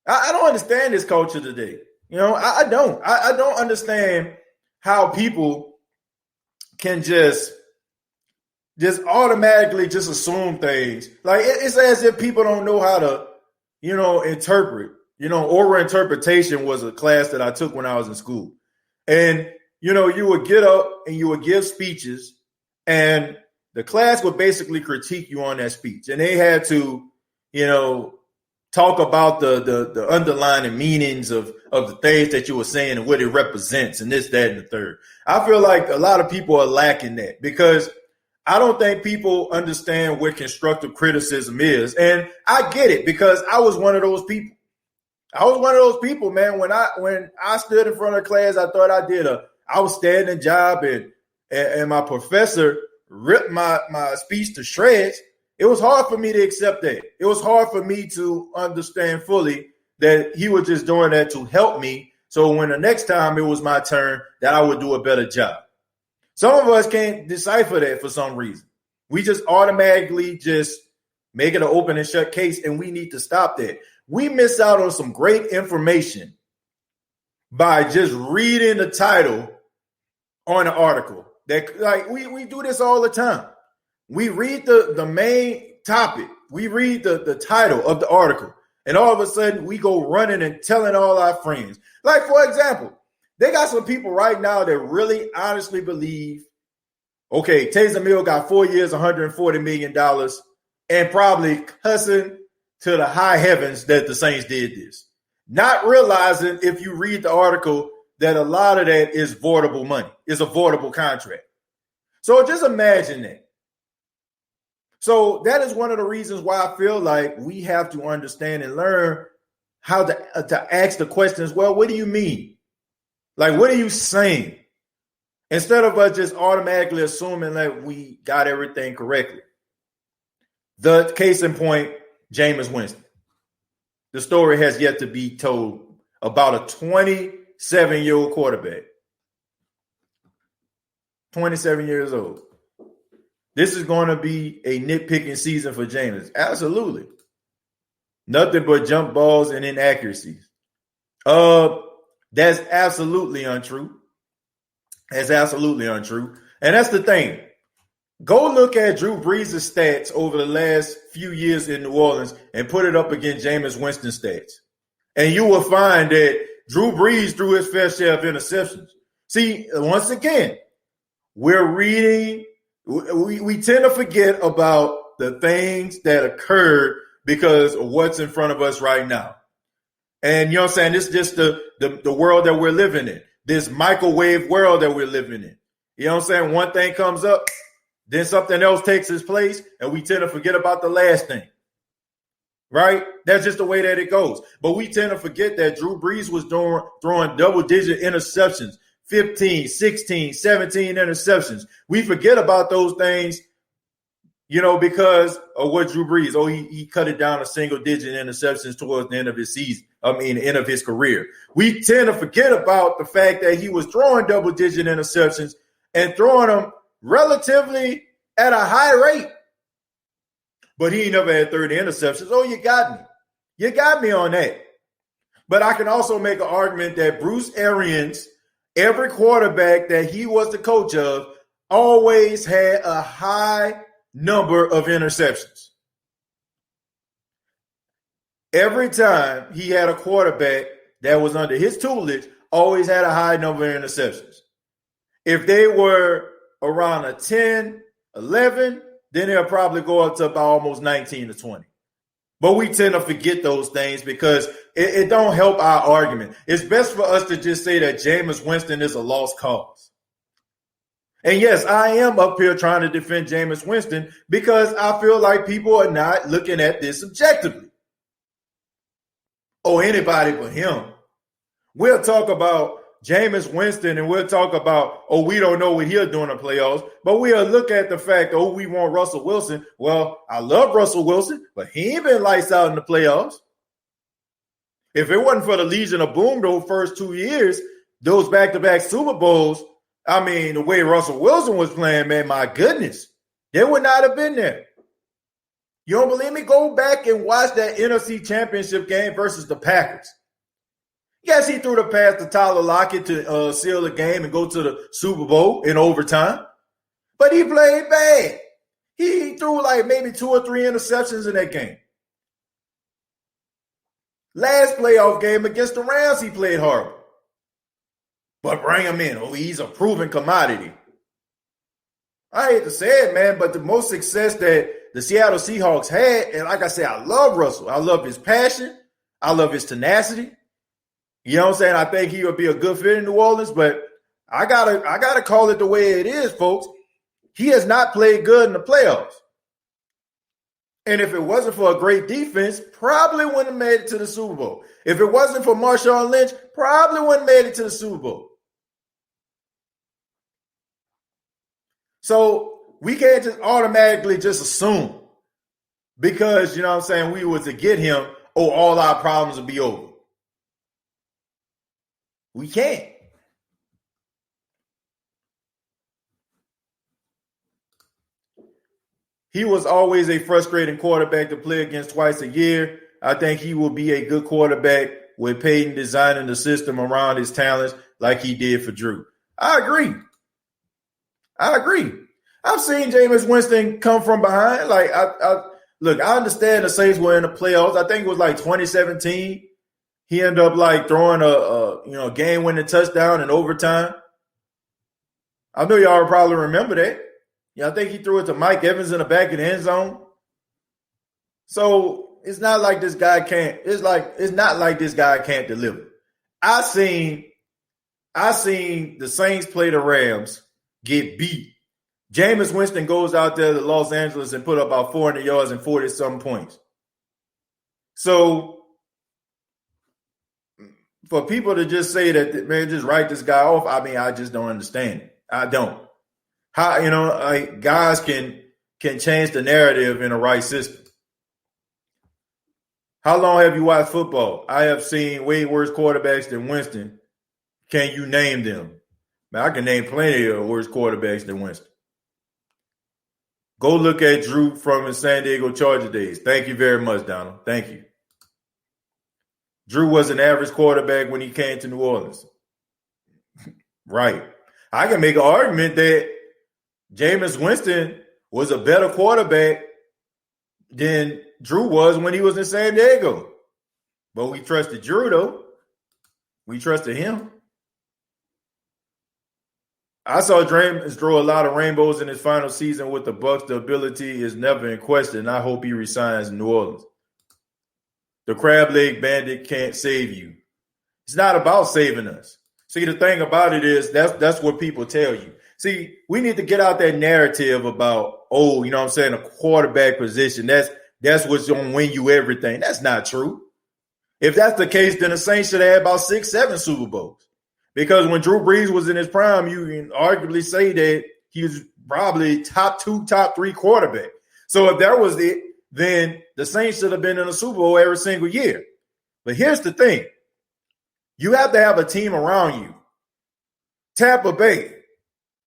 I don't understand this culture today. I don't. I don't understand how people can just automatically just assume things. Like, it's as if people don't know how to, interpret. Oral interpretation was a class that I took when I was in school. And, you would get up and you would give speeches and the class would basically critique you on that speech. And they had to, talk about the underlying meanings of the things that you were saying and what it represents and this, that, and the third. I feel like a lot of people are lacking that because I don't think people understand what constructive criticism is. And I get it because I was one of those people. Man. When I stood in front of class, I thought I did a outstanding job and my professor ripped my speech to shreds. It was hard for me to accept that. It was hard for me to understand fully that he was just doing that to help me. So when the next time it was my turn, that I would do a better job. Some of us can't decipher that for some reason. We just automatically just make it an open and shut case, and we need to stop that. We miss out on some great information by just reading the title on an article. That, like, we do this all the time. We read the main topic. We read the title of the article. And all of a sudden, we go running and telling all our friends. Like, for example, they got some people right now that really honestly believe, okay, Taysom Hill got 4 years, $140 million, and probably cussing to the high heavens that the Saints did this. Not realizing, if you read the article, that a lot of that is voidable money. It's a voidable contract. So just imagine that. So that is one of the reasons why I feel like we have to understand and learn how to ask the questions. Well, what do you mean? Like, what are you saying? Instead of us just automatically assuming that we got everything correctly. The case in point, Jameis Winston. The story has yet to be told about a 27-year-old quarterback. 27 years old. This is going to be a nitpicking season for Jameis. Absolutely. Nothing but jump balls and inaccuracies. That's absolutely untrue. That's absolutely untrue. And that's the thing. Go look at Drew Brees' stats over the last few years in New Orleans and put it up against Jameis Winston's stats. And you will find that Drew Brees threw his fair share of interceptions. See, once again, we're reading, we tend to forget about the things that occurred because of what's in front of us right now. And you know what I'm saying? This is just the world that we're living in, this microwave world that we're living in. You know what I'm saying? One thing comes up, then something else takes its place, and we tend to forget about the last thing. Right? That's just the way that it goes. But we tend to forget that Drew Brees was throwing double-digit interceptions, 15, 16, 17 interceptions. We forget about those things, because of what Drew Brees, he cut it down to single-digit interceptions towards the end of his season. The end of his career. We tend to forget about the fact that he was throwing double-digit interceptions and throwing them relatively at a high rate. But he never had 30 interceptions. Oh, you got me. You got me on that. But I can also make an argument that Bruce Arians, every quarterback that he was the coach of, always had a high number of interceptions. Every time he had a quarterback that was under his tutelage, always had a high number of interceptions. If they were around a 10, 11, then they'll probably go up to about almost 19 to 20. But we tend to forget those things because it don't help our argument. It's best for us to just say that Jameis Winston is a lost cause. And yes, I am up here trying to defend Jameis Winston because I feel like people are not looking at this objectively. Or anybody but him. We'll talk about Jameis Winston and we'll talk about, we don't know what he'll do in the playoffs, but we'll look at the fact, we want Russell Wilson. Well, I love Russell Wilson, but he ain't been lights out in the playoffs. If it wasn't for the Legion of Boom those first 2 years, those back-to-back Super Bowls, the way Russell Wilson was playing, man, my goodness, they would not have been there. You don't believe me? Go back and watch that NFC Championship game versus the Packers. Yes, he threw the pass to Tyler Lockett to seal the game and go to the Super Bowl in overtime. But he played bad. He threw like maybe 2 or 3 interceptions in that game. Last playoff game against the Rams, he played horrible. But bring him in. He's a proven commodity. I hate to say it, man, but the most success that the Seattle Seahawks had, and like I said, I love Russell. I love his passion. I love his tenacity. You know what I'm saying? I think he would be a good fit in New Orleans, but I gotta call it the way it is, folks. He has not played good in the playoffs. And if it wasn't for a great defense, probably wouldn't have made it to the Super Bowl. If it wasn't for Marshawn Lynch, probably wouldn't have made it to the Super Bowl. So we can't just automatically just assume because, you know what I'm saying, we were to get him, all our problems will be over. We can't. He was always a frustrating quarterback to play against twice a year. I think he will be a good quarterback with Peyton designing the system around his talents like he did for Drew. I agree. I've seen Jameis Winston come from behind. Like, look, I understand the Saints were in the playoffs. I think it was like 2017. He ended up like throwing a game-winning touchdown in overtime. I know y'all probably remember that. Yeah, I think he threw it to Mike Evans in the back of the end zone. So it's not like this guy can't. It's not like this guy can't deliver. I seen the Saints play the Rams get beat. Jameis Winston goes out there to Los Angeles and put up about 400 yards and 40-something points. So for people to just say that, man, just write this guy off, I just don't understand it. I don't. How, guys can can change the narrative in the right system. How long have you watched football? I have seen way worse quarterbacks than Winston. Can you name them? Man, I can name plenty of worse quarterbacks than Winston. Go look at Drew from his San Diego Charger days. Thank you very much, Donald. Thank you. Drew was an average quarterback when he came to New Orleans. Right. I can make an argument that Jameis Winston was a better quarterback than Drew was when he was in San Diego. But we trusted Drew, though. We trusted him. I saw Jameis throw a lot of rainbows in his final season with the Bucs. The ability is never in question. I hope he resigns in New Orleans. The crab leg bandit can't save you. It's not about saving us. See, the thing about it is that's what people tell you. See, we need to get out that narrative about, you know what I'm saying, a quarterback position. That's what's going to win you everything. That's not true. If that's the case, then the Saints should have had about 6, 7 Super Bowls. Because when Drew Brees was in his prime, you can arguably say that he was probably top 2, top 3 quarterback. So if that was it, then the Saints should have been in a Super Bowl every single year. But here's the thing. You have to have a team around you. Tampa Bay.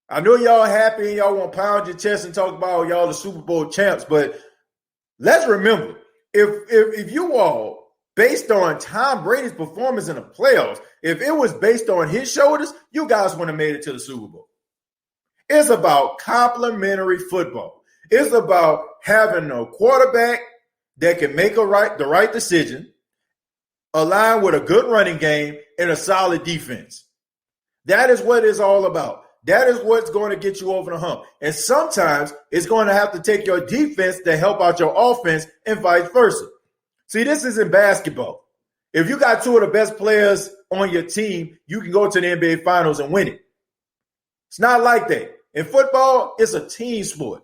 I know y'all happy and y'all want to pound your chest and talk about y'all the Super Bowl champs, but let's remember, if you all, based on Tom Brady's performance in the playoffs, if it was based on his shoulders, you guys would have made it to the Super Bowl. It's about complementary football. It's about having a quarterback that can make the right decision, align with a good running game, and a solid defense. That is what it's all about. That is what's going to get you over the hump. And sometimes it's going to have to take your defense to help out your offense and vice versa. See, this isn't basketball. If you got 2 of the best players on your team, you can go to the NBA Finals and win it. It's not like that. In football, it's a team sport.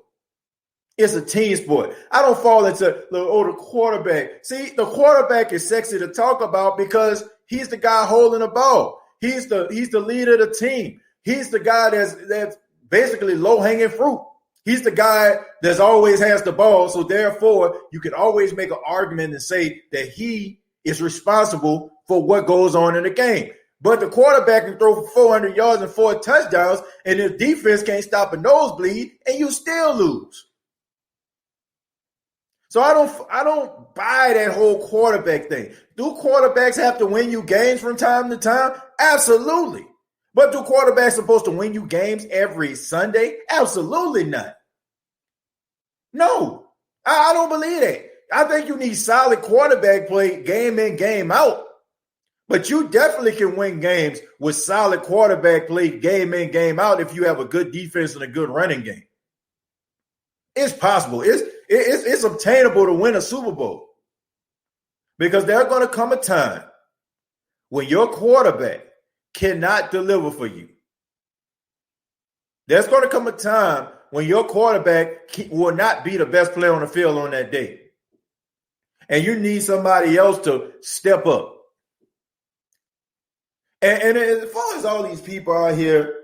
It's a team sport. I don't fall into the quarterback. See, the quarterback is sexy to talk about because he's the guy holding the ball. He's the leader of the team. He's the guy that's basically low-hanging fruit. He's the guy that always has the ball, so therefore you can always make an argument and say that he is responsible for what goes on in the game. But the quarterback can throw for 400 yards and 4 touchdowns, and his defense can't stop a nosebleed, and you still lose. So I don't buy that whole quarterback thing. Do quarterbacks have to win you games from time to time? Absolutely. But do quarterbacks supposed to win you games every Sunday? Absolutely not. No, I don't believe that. I think you need solid quarterback play game in, game out. But you definitely can win games with solid quarterback play game in, game out if you have a good defense and a good running game. It's possible. It's obtainable to win a Super Bowl. Because there's going to come a time when your quarterback cannot deliver for you. There's going to come a time when your quarterback will not be the best player on the field on that day. And you need somebody else to step up. And as far as all these people out here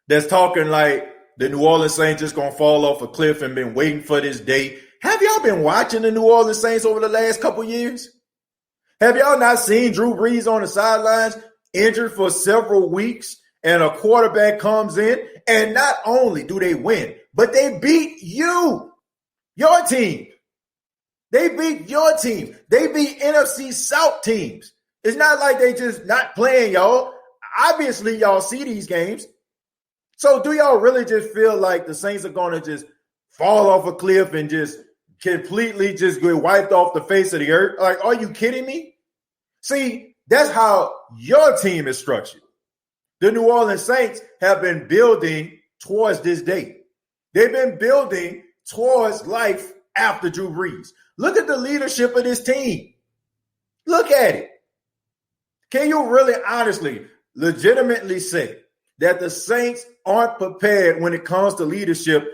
that's talking like the New Orleans Saints just going to fall off a cliff and been waiting for this day, have y'all been watching the New Orleans Saints over the last couple years? Have y'all not seen Drew Brees on the sidelines, injured for several weeks, and a quarterback comes in, and not only do they win, but they beat you, your team. They beat your team. They beat NFC South teams. It's not like they just not playing y'all. Obviously, y'all see these games. So do y'all really just feel like the Saints are going to just fall off a cliff and just completely just get wiped off the face of the earth? Like, are you kidding me? See, that's how your team is structured. The New Orleans Saints have been building towards this day. They've been building towards life after Drew Brees. Look at the leadership of this team. Look at it. Can you really honestly, legitimately say that the Saints aren't prepared when it comes to leadership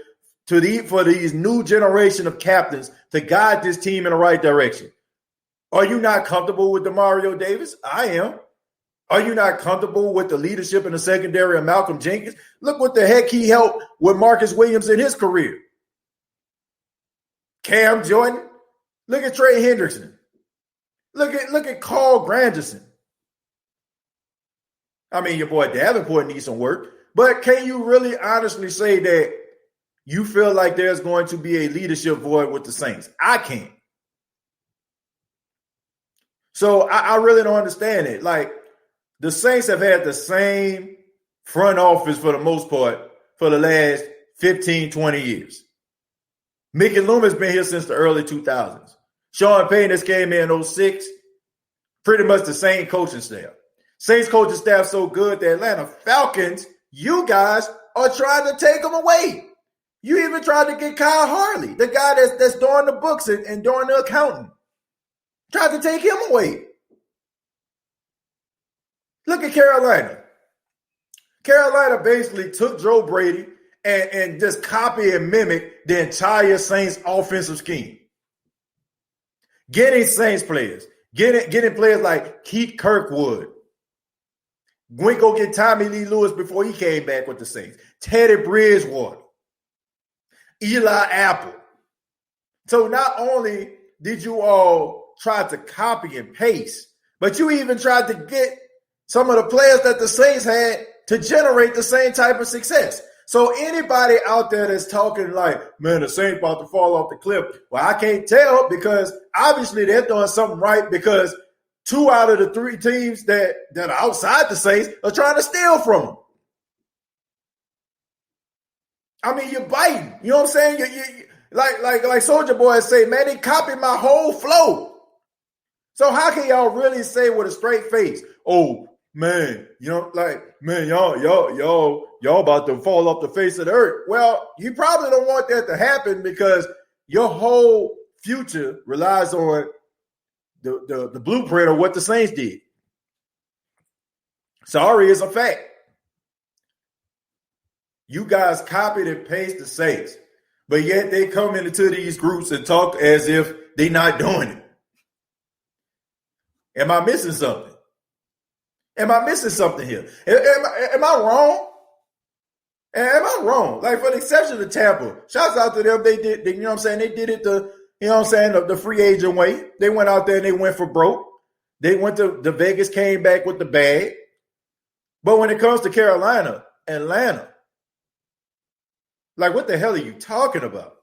for these new generation of captains to guide this team in the right direction? Are you not comfortable with Demario Davis? I am. Are you not comfortable with the leadership in the secondary of Malcolm Jenkins? Look what the heck he helped with Marcus Williams in his career. Cam Jordan. Look at Trey Hendrickson. Look at Carl Granderson. I mean, your boy Davenport needs some work, but can you really honestly say that you feel like there's going to be a leadership void with the Saints? I can't. So I really don't understand it. Like, the Saints have had the same front office for the most part for the last 15, 20 years. Mickey Loomis been here since the early 2000s. Sean Payton has came in 2006. Pretty much the same coaching staff. Saints coaching staff so good, the Atlanta Falcons, you guys are trying to take them away. You even tried to get Kyle Harley, the guy that's doing the books and doing the accounting. Tried to take him away. Look at Carolina. Carolina basically took Joe Brady and just copy and mimic the entire Saints offensive scheme. Getting Saints players. Getting players like Keith Kirkwood. Went go get Tommy Lee Lewis before he came back with the Saints. Teddy Bridgewater. Eli Apple. So not only did you all try to copy and paste, but you even tried to get some of the players that the Saints had to generate the same type of success. So anybody out there that's talking like, man, the Saints about to fall off the cliff. Well, I can't tell because obviously they're doing something right because 2 out of the 3 teams that are outside the Saints are trying to steal from them. I mean, you're biting. You know what I'm saying? You like Soulja Boy say, man, they copied my whole flow. So how can y'all really say with a straight face, oh, man, y'all about to fall off the face of the earth? Well, you probably don't want that to happen because your whole future relies on the blueprint of what the Saints did. Sorry, it's a fact. You guys copied and pasted the Saints, but yet they come into these groups and talk as if they're not doing it. Am I missing something? Am I missing something here? Am I wrong? Am I wrong? Like, for the exception of Tampa, shouts out to them. They did, you know what I'm saying? They did it the free agent way. They went out there and they went for broke. They went to the Vegas, came back with the bag. But when it comes to Carolina, Atlanta, like, what the hell are you talking about?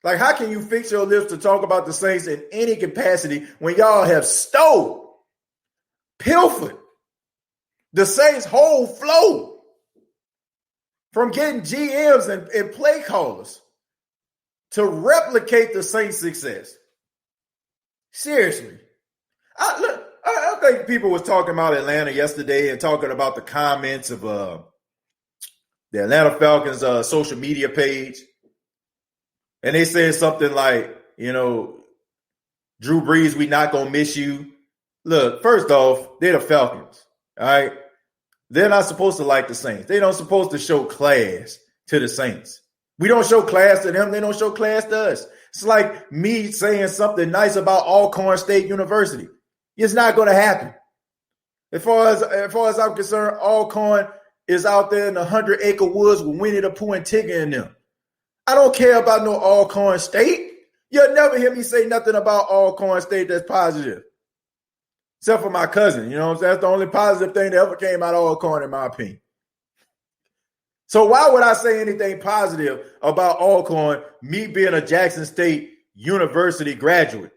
Like, how can you fix your lips to talk about the Saints in any capacity when y'all have stole, pilfered the Saints' whole flow from getting GMs and play callers to replicate the Saints' success? Seriously. I think people was talking about Atlanta yesterday and talking about the comments of the Atlanta Falcons social media page. And they said something like, Drew Brees, we not going to miss you. Look, first off, they're the Falcons, all right? They're not supposed to like the Saints. They don't supposed to show class to the Saints. We don't show class to them. They don't show class to us. It's like me saying something nice about Alcorn State University. It's not going to happen. As far as I'm concerned, Alcorn is out there in the 100-acre woods with Winnie the Pooh and Tigger in them. I don't care about no Alcorn State. You'll never hear me say nothing about Alcorn State that's positive. Except for my cousin, you know what I'm saying? That's the only positive thing that ever came out of Alcorn, in my opinion. So why would I say anything positive about Alcorn, me being a Jackson State University graduate?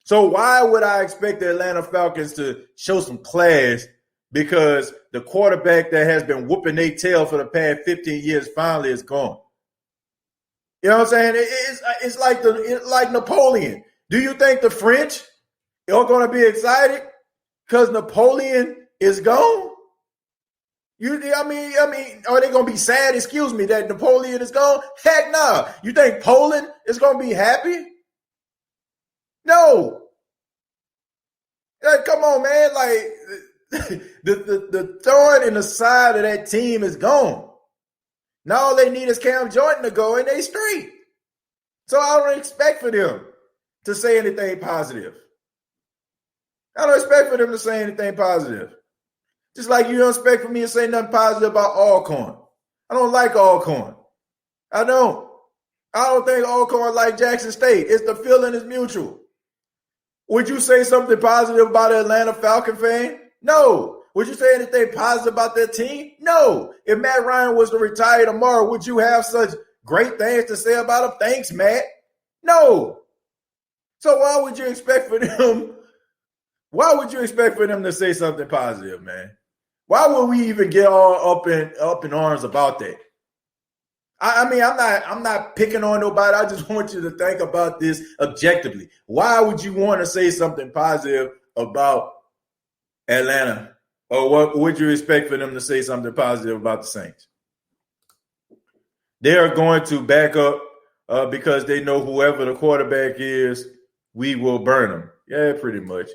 So why would I expect the Atlanta Falcons to show some class because the quarterback that has been whooping their tail for the past 15 years finally is gone? You know what I'm saying? It's like Napoleon. Do you think the French are going to be excited because Napoleon is gone? I mean, are they going to be sad, that Napoleon is gone? Heck no. You think Poland is going to be happy? No. Like, come on, man. Like, the thorn in the side of that team is gone. Now all they need is Cam Jordan to go and they straight. So I don't expect for them to say anything positive. I don't expect for them to say anything positive. Just like you don't expect for me to say nothing positive about Alcorn. I don't like Alcorn. I don't. I don't think Alcorn like Jackson State. It's the feeling is mutual. Would you say something positive about an Atlanta Falcon fan? No. Would you say anything positive about their team? No. If Matt Ryan was to retire tomorrow, would you have such great things to say about him? Thanks, Matt. No. So why would you expect for them? Why would you expect for them to say something positive, man? Why would we even get all up in arms about that? I mean, I'm not picking on nobody. I just want you to think about this objectively. Why would you want to say something positive about Atlanta? Or what would you expect for them to say something positive about the Saints? They are going to back up because they know whoever the quarterback is, we will burn them. Yeah, pretty much.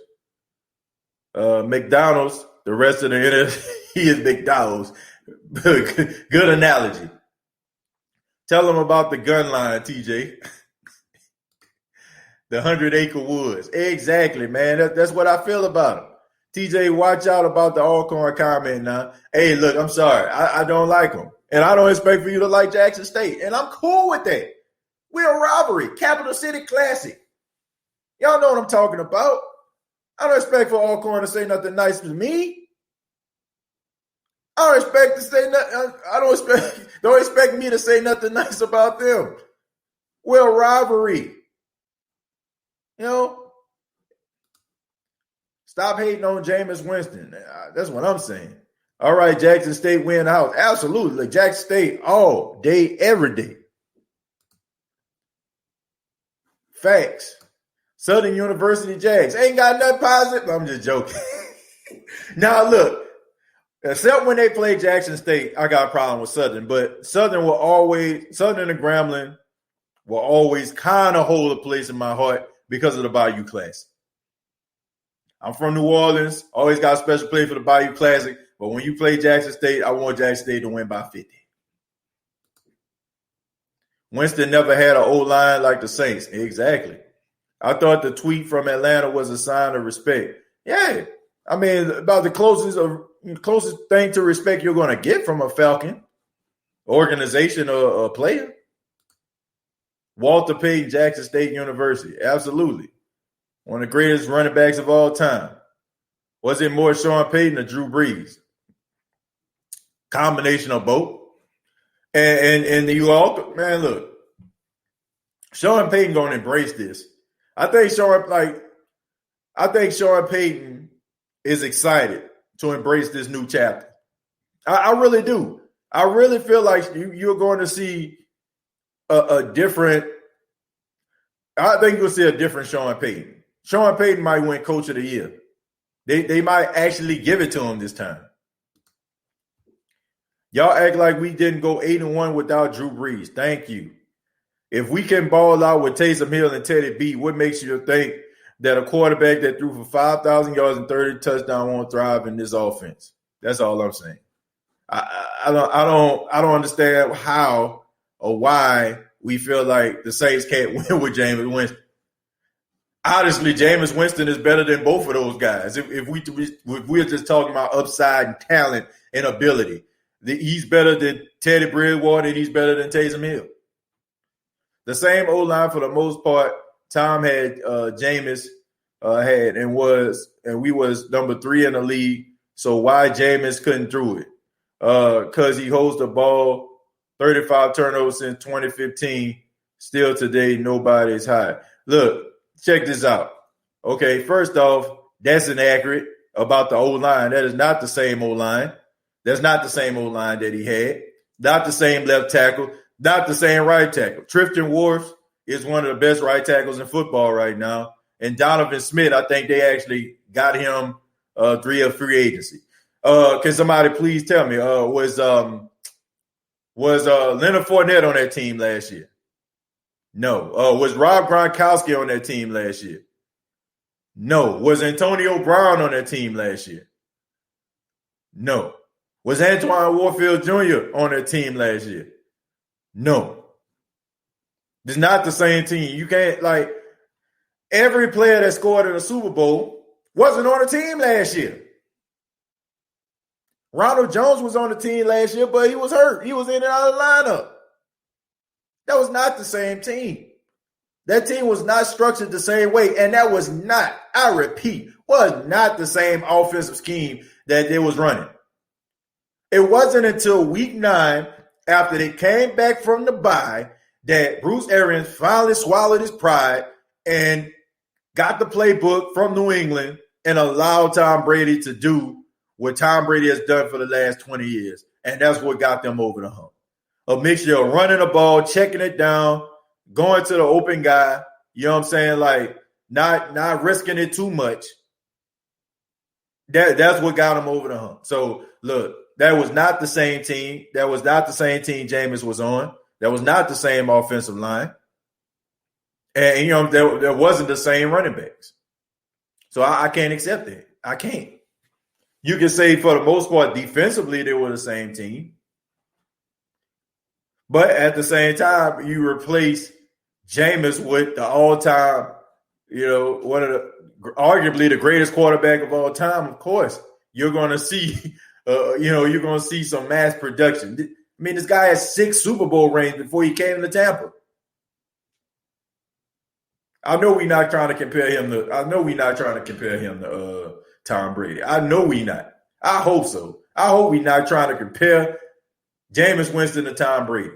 McDonald's, the rest of the NFC, he is McDonald's. Good analogy. Tell them about the gun line, TJ. The 100-acre woods. Exactly, man. That's what I feel about him. TJ, watch out about the Alcorn comment now. Hey, look, I'm sorry. I don't like him. And I don't expect for you to like Jackson State. And I'm cool with that. We're a rivalry. Capital City Classic. Y'all know what I'm talking about. I don't expect for Alcorn to say nothing nice to me. I don't expect to say nothing. Don't expect me to say nothing nice about them. We're a rivalry. You know? Stop hating on Jameis Winston. That's what I'm saying. All right, Jackson State win the house. Absolutely. Like Jackson State all day, every day. Facts. Southern University Jags. Ain't got nothing positive. I'm just joking. Now, look. Except when they play Jackson State, I got a problem with Southern. But Southern and Grambling will always kind of hold a place in my heart because of the Bayou Classic. I'm from New Orleans. Always got a special place for the Bayou Classic. But when you play Jackson State, I want Jackson State to win by 50. Winston never had an O-line like the Saints. Exactly. I thought the tweet from Atlanta was a sign of respect. Yeah. I mean, about the closest thing to respect you're going to get from a Falcon organization or a player. Walter Payton, Jackson State University. Absolutely. One of the greatest running backs of all time. Was it more Sean Payton or Drew Brees? Combination of both. And you all, man, look. Sean Payton going to embrace this. I think Sean Payton is excited to embrace this new chapter. I really do. I really feel like you're going to see a different – I think you'll see a different Sean Payton. Sean Payton might win Coach of the Year. They might actually give it to him this time. Y'all act like we didn't go 8-1 without Drew Brees. Thank you. If we can ball out with Taysom Hill and Teddy B, what makes you think that a quarterback that threw for 5,000 yards and 30 touchdowns won't thrive in this offense? That's all I'm saying. I don't understand how or why we feel like the Saints can't win with Jameis Winston. Honestly, Jameis Winston is better than both of those guys. If we're just talking about upside and talent and ability, he's better than Teddy Bridgewater and he's better than Taysom Hill. The same O-line for the most part. Tom had Jameis had and we was number 3 in the league. So why Jameis couldn't throw it? Because he holds the ball 35 turnovers since 2015. Still today, nobody's high. Look, check this out. Okay, first off, that's inaccurate about the O-line. That is not the same O-line. That's not the same O-line that he had. Not the same left tackle. Not the same right tackle. Trifton Wharf is one of the best right tackles in football right now. And Donovan Smith, I think they actually got him 3 free agency. Can somebody please tell me, was Leonard Fournette on that team last year? No. Was Rob Gronkowski on that team last year? No. Was Antonio Brown on that team last year? No. Was Antoine Warfield Jr. on that team last year? No. It's not the same team. You can't, like, every player that scored in a Super Bowl wasn't on the team last year. Ronald Jones was on the team last year, but he was hurt. He was in and out of the lineup. That was not the same team. That team was not structured the same way, and that was not, I repeat, was not the same offensive scheme that they was running. It wasn't until week 9, after they came back from the bye, that Bruce Arians finally swallowed his pride and got the playbook from New England and allowed Tom Brady to do what Tom Brady has done for the last 20 years. And that's what got them over the hump. A mixture of running the ball, checking it down, going to the open guy, you know what I'm saying? Like not risking it too much. That's what got them over the hump. So look, that was not the same team. That was not the same team Jameis was on. That was not the same offensive line. And you know, there wasn't the same running backs. So I can't accept that. I can't. You can say for the most part, defensively, they were the same team. But at the same time, you replace Jameis with the all-time, you know, one of the arguably the greatest quarterback of all time. Of course, you're going to see, you're going to see some mass production. I mean, this guy had 6 Super Bowl rings before he came to Tampa. I know we're not trying to compare him to. Tom Brady. I know we not. I hope so. I hope we're not trying to compare Jameis Winston to Tom Brady.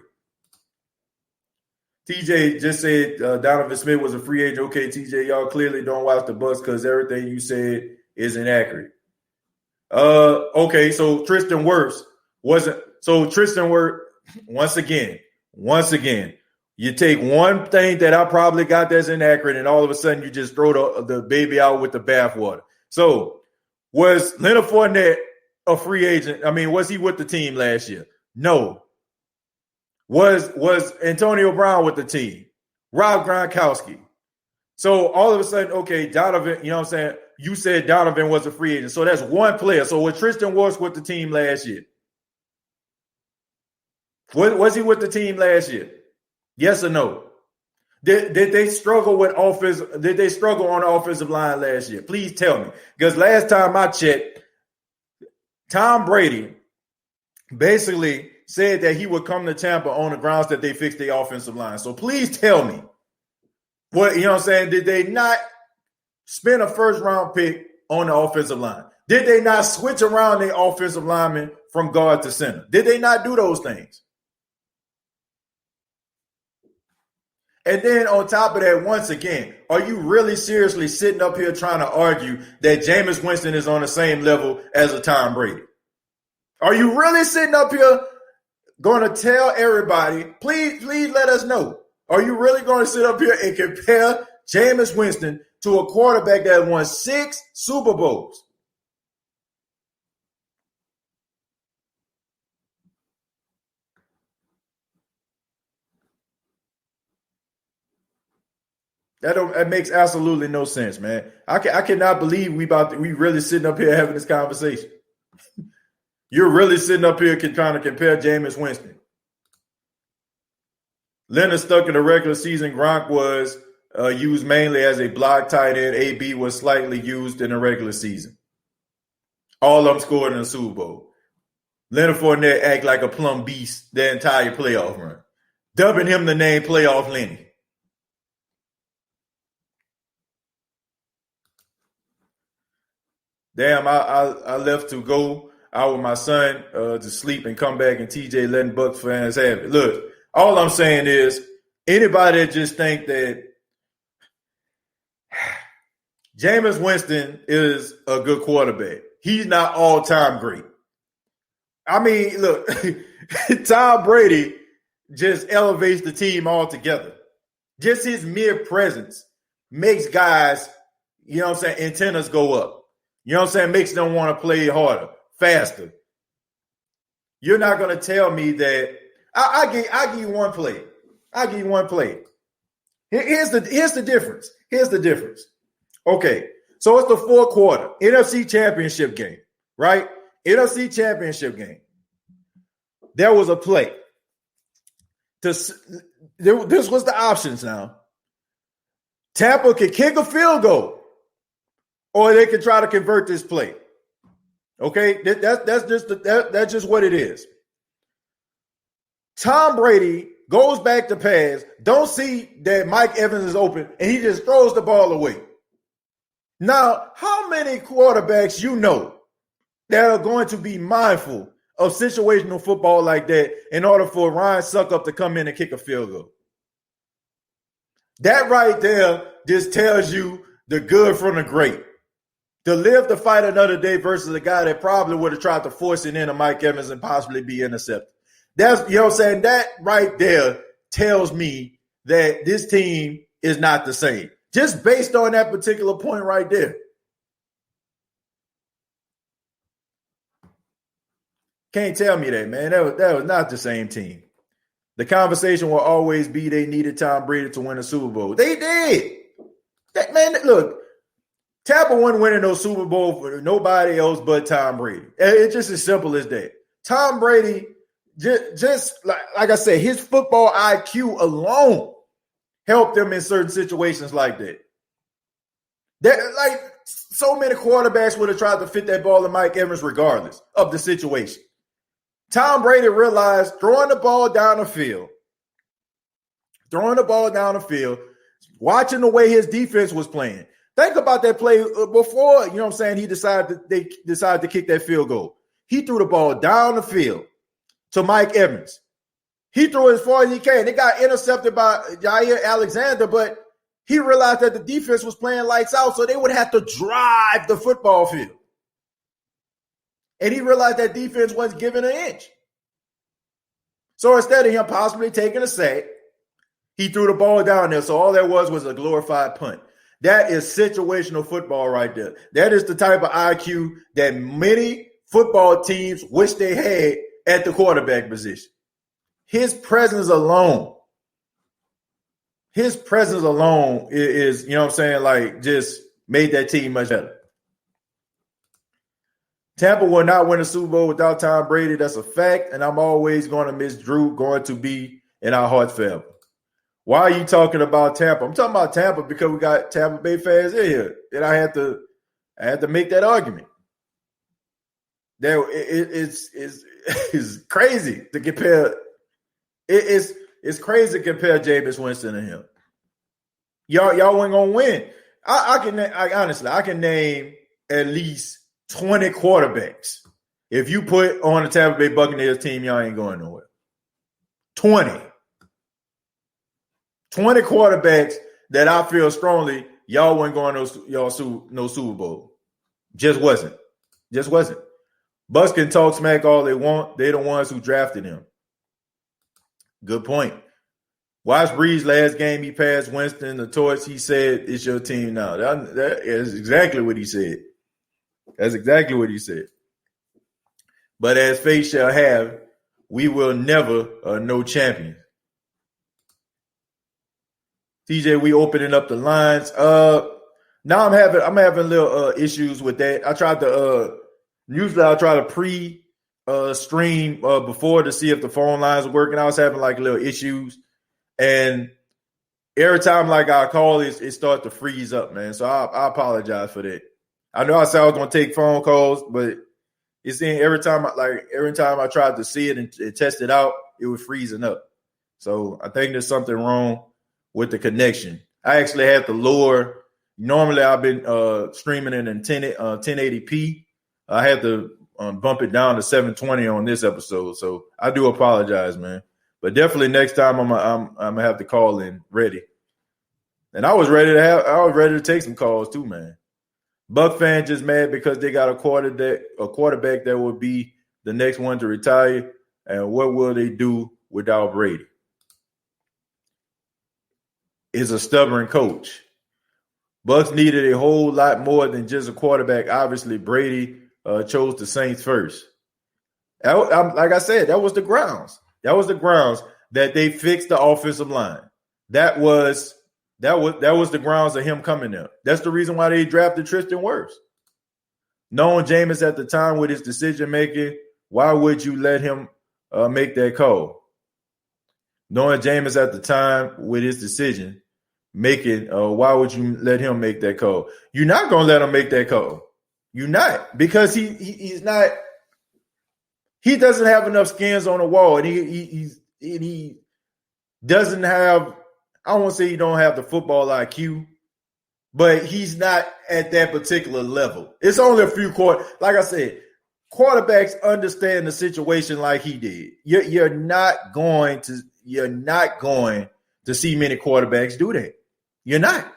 TJ just said Donovan Smith was a free agent. Okay, TJ, y'all clearly don't watch the Bucs because everything you said is inaccurate. Okay, so Tristan Wirfs wasn't. So Tristan Wirfs, once again, you take one thing that I probably got that's inaccurate, and all of a sudden you just throw the baby out with the bathwater. So was Leonard Fournette a free agent? I mean, was he with the team last year? No. Was Antonio Brown with the team? Rob Gronkowski. So all of a sudden, okay, Donovan, you know what I'm saying? You said Donovan was a free agent. So that's one player. So was Tristan Wirfs with the team last year? Was he with the team last year? Yes or no? Did they struggle with offense? Did they struggle on the offensive line last year? Please tell me. Because last time I checked, Tom Brady basically said that he would come to Tampa on the grounds that they fixed the offensive line. So please tell me, what, you know what I'm saying? Did they not spend a first-round pick on the offensive line? Did they not switch around their offensive linemen from guard to center? Did they not do those things? And then on top of that, once again, are you really seriously sitting up here trying to argue that Jameis Winston is on the same level as a Tom Brady? Are you really sitting up here going to tell everybody, please let us know. Are you really going to sit up here and compare Jameis Winston to a quarterback that won 6 Super Bowls? That makes absolutely no sense, man. I cannot believe we really sitting up here having this conversation. You're really sitting up here trying to compare Jameis Winston. Leonard stuck in the regular season. Gronk was used mainly as a block tight end. AB was slightly used in the regular season. All of them scored in the Super Bowl. Leonard Fournette act like a plum beast the entire playoff run, dubbing him the name Playoff Lenny. Damn, I left to go out with my son to sleep and come back, and TJ letting Bucs fans have it. Look, all I'm saying is anybody that just think that Jameis Winston is a good quarterback, he's not all-time great. I mean, look, Tom Brady just elevates the team altogether. Just his mere presence makes guys, you know what I'm saying, antennas go up. You know what I'm saying? Makes them want to play harder, faster. You're not going to tell me that. I give you one play. I give you one play. Here's the difference. Here's the difference. Okay, so it's the fourth quarter, NFC Championship game, right? NFC Championship game. There was a play. This was the options now. Tampa could kick a field goal, or they can try to convert this play. Okay, that's just what it is. Tom Brady goes back to pass, don't see that Mike Evans is open, and he just throws the ball away. Now, how many quarterbacks you know that are going to be mindful of situational football like that in order for Ryan Suckup to come in and kick a field goal? That right there just tells you the good from the great. To live to fight another day versus a guy that probably would have tried to force it into Mike Evans and possibly be intercepted. That's, you know what I'm saying? That right there tells me that this team is not the same. Just based on that particular point right there. Can't tell me that, man. That was not the same team. The conversation will always be they needed Tom Brady to win a Super Bowl. They did. Look, Tampa wasn't winning no Super Bowl for nobody else but Tom Brady. It's just as simple as that. Tom Brady, just like I said, his football IQ alone helped them in certain situations like that. Like so many quarterbacks would have tried to fit that ball in Mike Evans regardless of the situation. Tom Brady realized throwing the ball down the field, watching the way his defense was playing. Think about that play before, you know what I'm saying, they decided to kick that field goal. He threw the ball down the field to Mike Evans. He threw it as far as he can. It got intercepted by Jair Alexander, but he realized that the defense was playing lights out, so they would have to drive the football field. And he realized that defense wasn't giving an inch. So instead of him possibly taking a sack, he threw the ball down there. So all there was a glorified punt. That is situational football right there. That is the type of IQ that many football teams wish they had at the quarterback position. His presence alone is, you know what I'm saying, like just made that team much better. Tampa will not win a Super Bowl without Tom Brady. That's a fact. And I'm always going to miss Drew, going to be in our hearts forever. Why are you talking about Tampa? I'm talking about Tampa because we got Tampa Bay fans in here. And I had to make that argument. It's crazy to compare. It's crazy to compare Jameis Winston and him. Y'all ain't gonna win. I can name at least 20 quarterbacks. If you put on the Tampa Bay Buccaneers team, y'all ain't going nowhere. 20 quarterbacks that I feel strongly y'all weren't going no Super Bowl. Just wasn't. Bucks can talk smack all they want. They're the ones who drafted him. Good point. Watch Brees last game. He passed Winston the torch. He said, "It's your team now." That is exactly what he said. That's exactly what he said. But as fate shall have, we will never know champions. TJ, we opening up the lines. Now I'm having little issues with that. I tried to usually I'll try to stream before to see if the phone lines are working. I was having like little issues, and every time like I call, it starts to freeze up, man. So I apologize for that. I know I said I was gonna take phone calls, but it's in every time I tried to see it and test it out, it was freezing up. So I think there's something wrong with the connection. I actually had to lower. Normally I've been streaming in 1080p. I had to bump it down to 720 on this episode, so I do apologize, man. But definitely next time I'm gonna have to call in ready. And I was ready to take some calls too, man. Buck fans just mad because they got a quarterback that will be the next one to retire. And what will they do without Brady? Is a stubborn coach. Bucks needed a whole lot more than just a quarterback. Obviously, Brady chose the Saints first. Like I said, that was the grounds. That was the grounds that they fixed the offensive line. That was the grounds of him coming there. That's the reason why they drafted Tristan Wirfs. Knowing Jameis at the time with his decision making, why would you let him make that call? Knowing Jameis at the time with his decision making, why would you let him make that call? You're not gonna let him make that call. You're not, because he's not. He doesn't have enough skins on the wall, and he doesn't have, I don't want to say he don't have the football IQ, but he's not at that particular level. It's only a few like I said, quarterbacks understand the situation like he did. You're not going to see many quarterbacks do that. You're not.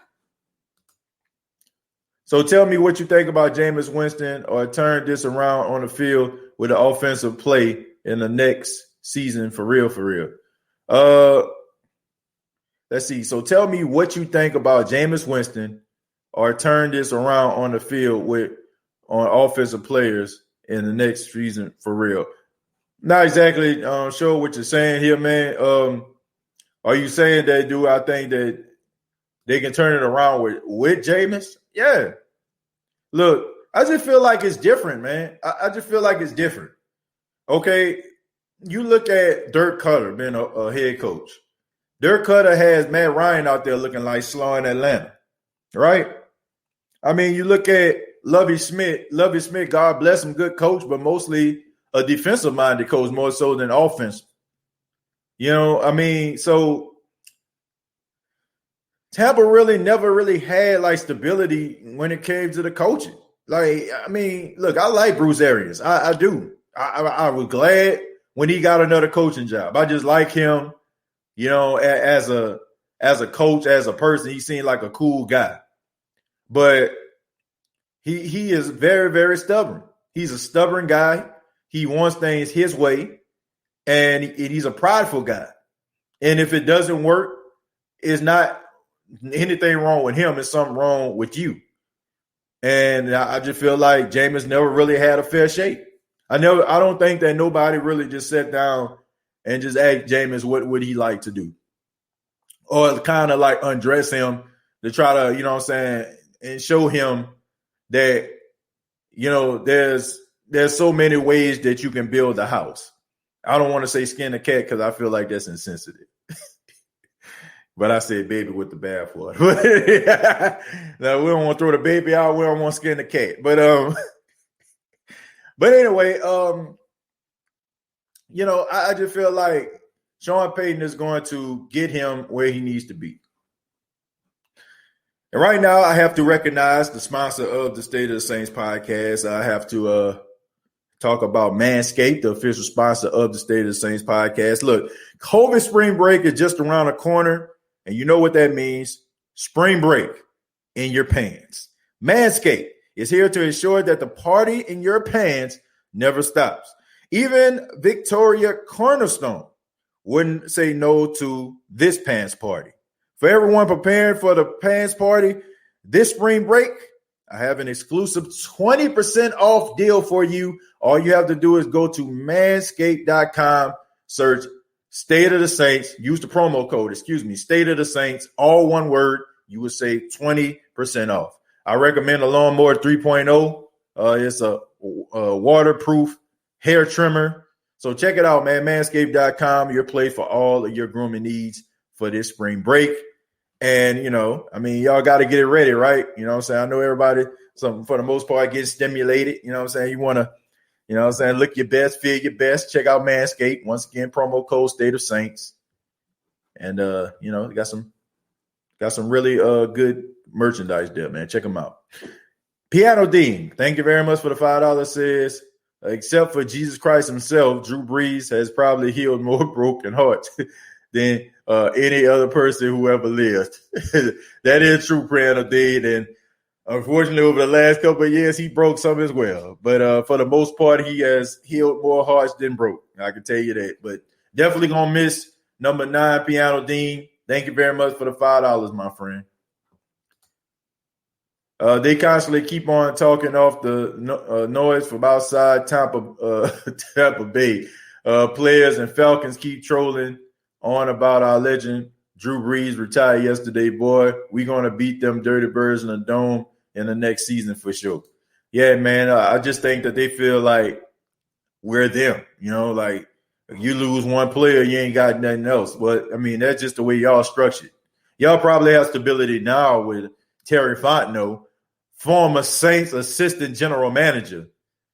So tell me what you think about Jameis Winston, or turn this around on the field with an offensive play in the next season for real, for real. Let's see. So tell me what you think about Jameis Winston, or turn this around on the field on offensive players in the next season for real. Not exactly sure what you're saying here, man. Are you saying that, do I think that they can turn it around with Jameis? Yeah. Look, I just feel like it's different, man. I just feel like it's different. Okay, you look at Dirk Cutter being a head coach. Dirk Cutter has Matt Ryan out there looking like Slaw in Atlanta, right? I mean, you look at Lovie Smith. Lovie Smith, God bless him, good coach, but mostly a defensive-minded coach more so than offensive. You know, I mean, so Tampa never really had like stability when it came to the coaching. Like, I mean, look, I like Bruce Arians. I do. I was glad when he got another coaching job. I just like him, you know, as a coach, as a person. He seemed like a cool guy. But he is very, very stubborn. He's a stubborn guy. He wants things his way, and he's a prideful guy. And if it doesn't work, it's not anything wrong with him. It's something wrong with you. And I just feel like Jameis never really had a fair shake. I don't think that nobody really just sat down and just asked Jameis what would he like to do, or kind of like undress him to try to, you know what I'm saying, and show him that, you know, there's so many ways that you can build a house. I don't want to say skin a cat because I feel like that's insensitive. But I said baby with the bathwater. Now, we don't want to throw the baby out. We don't want to skin the cat. But anyway, you know, I just feel like Sean Payton is going to get him where he needs to be. And right now, I have to recognize the sponsor of the State of the Saints podcast. I have to talk about Manscaped, the official sponsor of the State of the Saints podcast. Look, COVID spring break is just around the corner, and you know what that means. Spring break in your pants. Manscaped is here to ensure that the party in your pants never stops. Even Victoria Cornerstone wouldn't say no to this pants party. For everyone preparing for the pants party this spring break, I have an exclusive 20% off deal for you. All you have to do is go to manscaped.com, search State of the Saints, use the promo code, State of the Saints, all one word. You would save 20% off. I recommend a Lawnmower 3.0. It's a waterproof hair trimmer. So check it out, man. Manscaped.com, your place for all of your grooming needs for this spring break. And, you know, I mean, y'all got to get it ready, right? You know what I'm saying? I know everybody, for the most part, gets stimulated. You know what I'm saying? You want to, you know what I'm saying, look your best, feel your best. Check out Manscaped. Once again, promo code State of Saints. And, you know, got some really good merchandise there, man. Check them out. Piano Dean, thank you very much for the $5. Says, except for Jesus Christ himself, Drew Brees has probably healed more broken hearts than any other person who ever lived. That is true, Piano Dean. And unfortunately, over the last couple of years, he broke some as well. But for the most part, he has healed more hearts than broke. I can tell you that. But definitely going to miss number 9, Piano Dean. Thank you very much for the $5, my friend. They constantly keep on talking off the noise from outside Tampa Bay. Players and Falcons keep trolling on about our legend Drew Brees retired yesterday. Boy, we're going to beat them dirty birds in the dome in the next season for sure. Yeah, man, I just think that they feel like we're them. You know, like if you lose one player, you ain't got nothing else. But, I mean, that's just the way y'all structured. Y'all probably have stability now with Terry Fontenot, former Saints assistant general manager,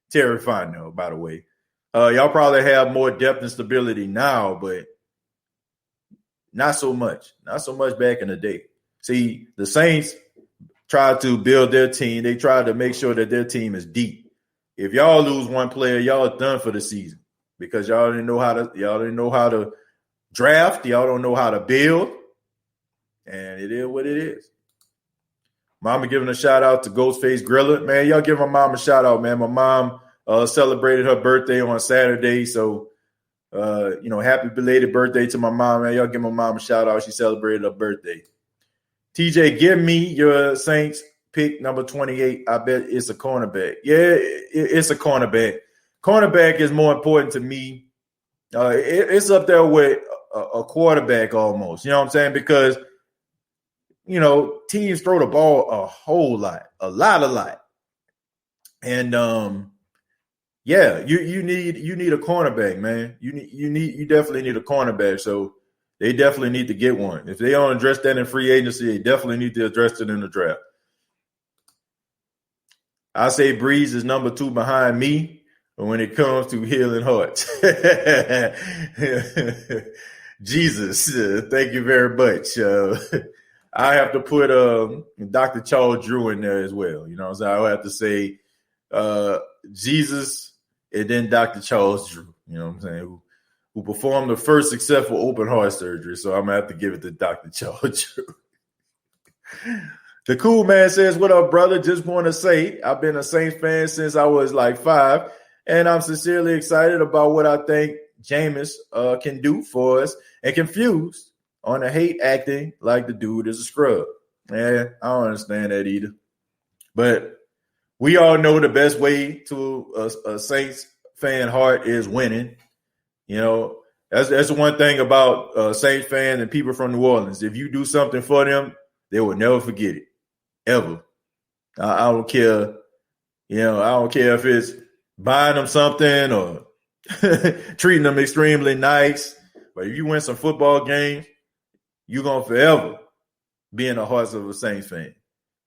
Terry Fontenot, by the way. Y'all probably have more depth and stability now, but not so much. Not so much back in the day. See, the Saints tried to build their team. They tried to make sure that their team is deep. If y'all lose one player, y'all done for the season because y'all didn't know how to draft. Y'all don't know how to build. And it is what it is. Mama giving a shout out to Ghostface Griller. Man, y'all give my mom a shout out, man. My mom celebrated her birthday on Saturday. So, happy belated birthday to my mom, man. Y'all give my mom a shout out. She celebrated her birthday. TJ, give me your Saints pick number 28. I bet it's a cornerback. Yeah, it's a cornerback. Cornerback is more important to me. It's up there with a quarterback almost. You know what I'm saying? Because, teams throw the ball a whole lot, a lot. And you need a cornerback, man. You definitely need a cornerback. So they definitely need to get one. If they don't address that in free agency, they definitely need to address it in the draft. I say Brees is number 2 behind me when it comes to healing hearts. Jesus, thank you very much. I have to put Dr. Charles Drew in there as well. You know what I'm saying? I have to say Jesus and then Dr. Charles Drew, you know what I'm saying, who performed the first successful open heart surgery. So I'm going to have to give it to Dr. Charles Drew. The Cool Man says, what up, brother? Just want to say I've been a Saints fan since I was like 5, and I'm sincerely excited about what I think Jameis can do for us, and confused on the hate acting like the dude is a scrub. Man, I don't understand that either. But we all know the best way to a Saints fan heart is winning. That's the one thing about Saints fans and people from New Orleans. If you do something for them, they will never forget it. Ever. I don't care. I don't care if it's buying them something or treating them extremely nice. But if you win some football games, you're going to forever be in the hearts of a Saints fan.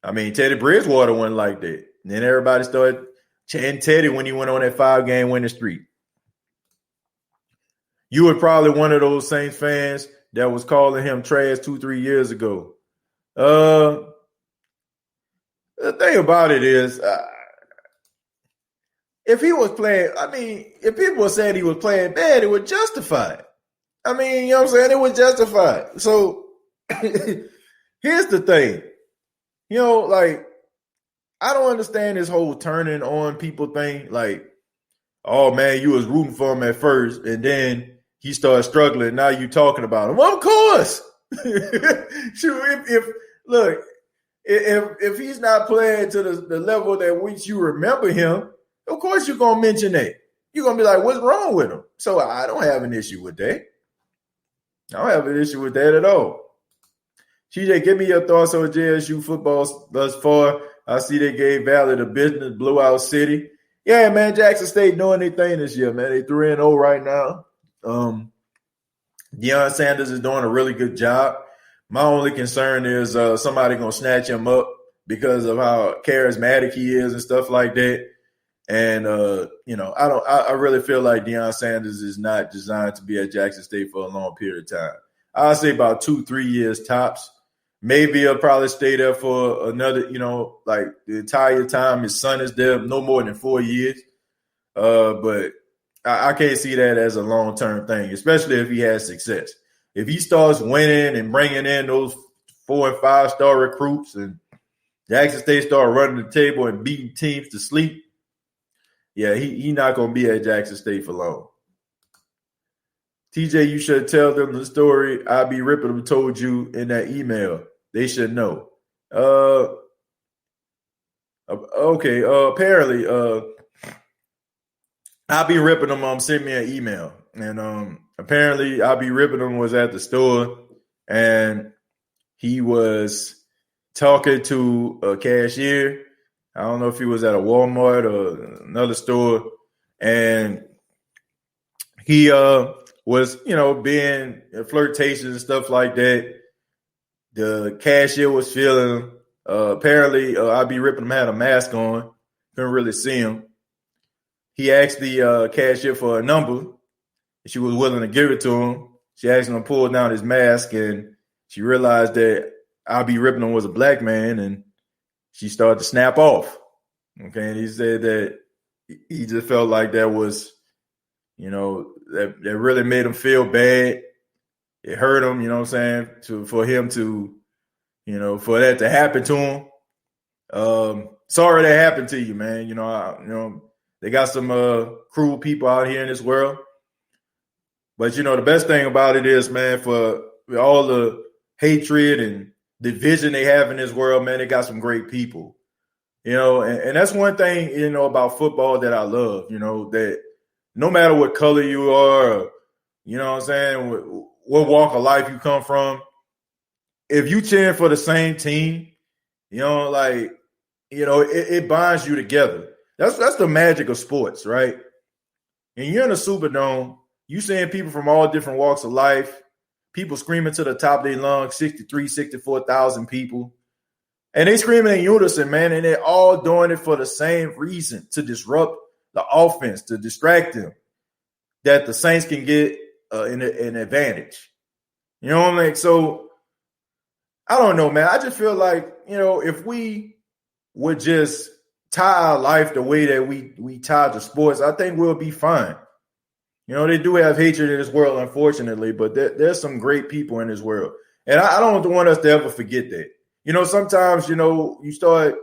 I mean, Teddy Bridgewater wasn't like that. And then everybody started chanting Teddy when he went on that 5-game winning streak. You were probably one of those Saints fans that was calling him trash 2-3 years ago. The thing about it is, if he was playing, if people said he was playing bad, it was justified. You know what I'm saying? It was justified. So here's the thing. I don't understand this whole turning on people thing. Like, oh, man, you was rooting for him at first, and then he started struggling. Now you talking about him. Well, of course. If he's not playing to the level that which you remember him, of course you're going to mention that. You're going to be like, what's wrong with him? So I don't have an issue with that. I don't have an issue with that at all. TJ, give me your thoughts on JSU football thus far. I see they gave Valley the business, blowout city. Yeah, man, Jackson State doing their thing this year, man. They 3-0 right now. Deion Sanders is doing a really good job. My only concern is somebody going to snatch him up because of how charismatic he is and stuff like that. And, I really feel like Deion Sanders is not designed to be at Jackson State for a long period of time. I'll say about 2-3 years tops. Maybe he'll probably stay there for another, the entire time his son is there, no more than 4 years. But I can't see that as a long-term thing, especially if he has success. If he starts winning and bringing in those 4- and 5-star recruits and Jackson State start running the table and beating teams to sleep, yeah, he not going to be at Jackson State for long. TJ, you should tell them the story I be ripping them told you in that email. They should know. Okay. Apparently, I'll be ripping them. Send me an email, and apparently, I'll be ripping them was at the store, and he was talking to a cashier. I don't know if he was at a Walmart or another store, and he was, being flirtatious and stuff like that. The cashier was feeling him. Apparently, I'll be ripping him had a mask on. Couldn't really see him. He asked the cashier for a number. She was willing to give it to him. she asked him to pull down his mask, and she realized that I'll Be Ripping Him was a black man, and she started to snap off. Okay, and he said that he just felt like that was, that really made him feel bad. It hurt him, you know what I'm saying, for him to, for that to happen to him. Sorry that happened to you, man. They got some cruel people out here in this world. But, the best thing about it is, man, for all the hatred and division they have in this world, man, they got some great people. And that's one thing, about football that I love, that no matter what color you are, or, what walk of life you come from, if you cheering for the same team, it binds you together. That's the magic of sports, right? And you're in a Superdome, you seeing people from all different walks of life, people screaming to the top of their lungs, 64,000 people. And they screaming in unison, man, and they're all doing it for the same reason, to disrupt the offense, to distract them, that the Saints can get an advantage. You know what I mean? So, I don't know, man. I just feel like, if we would just tie our life the way that we tie to sports, I think we'll be fine. They do have hatred in this world, unfortunately, but there's some great people in this world. And I don't want us to ever forget that. Sometimes, you start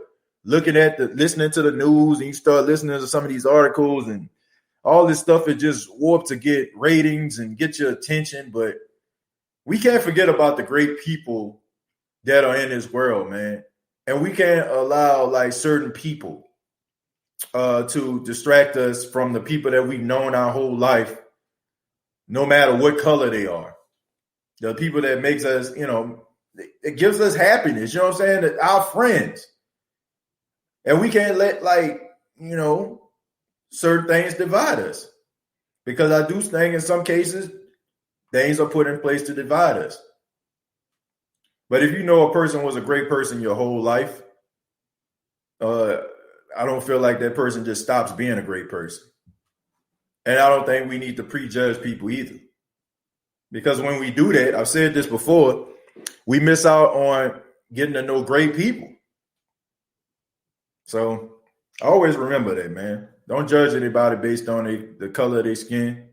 listening to the news, and you start listening to some of these articles, and all this stuff is just warped to get ratings and get your attention. But we can't forget about the great people that are in this world, man. And we can't allow certain people to distract us from the people that we've known our whole life, no matter what color they are. The people that makes us, it gives us happiness, what I'm saying? That our friends. And we can't let certain things divide us. Because I do think in some cases, things are put in place to divide us. But if a person was a great person your whole life, I don't feel like that person just stops being a great person. And I don't think we need to prejudge people either. Because when we do that, I've said this before, we miss out on getting to know great people. So always remember that, man. Don't judge anybody based on the color of their skin.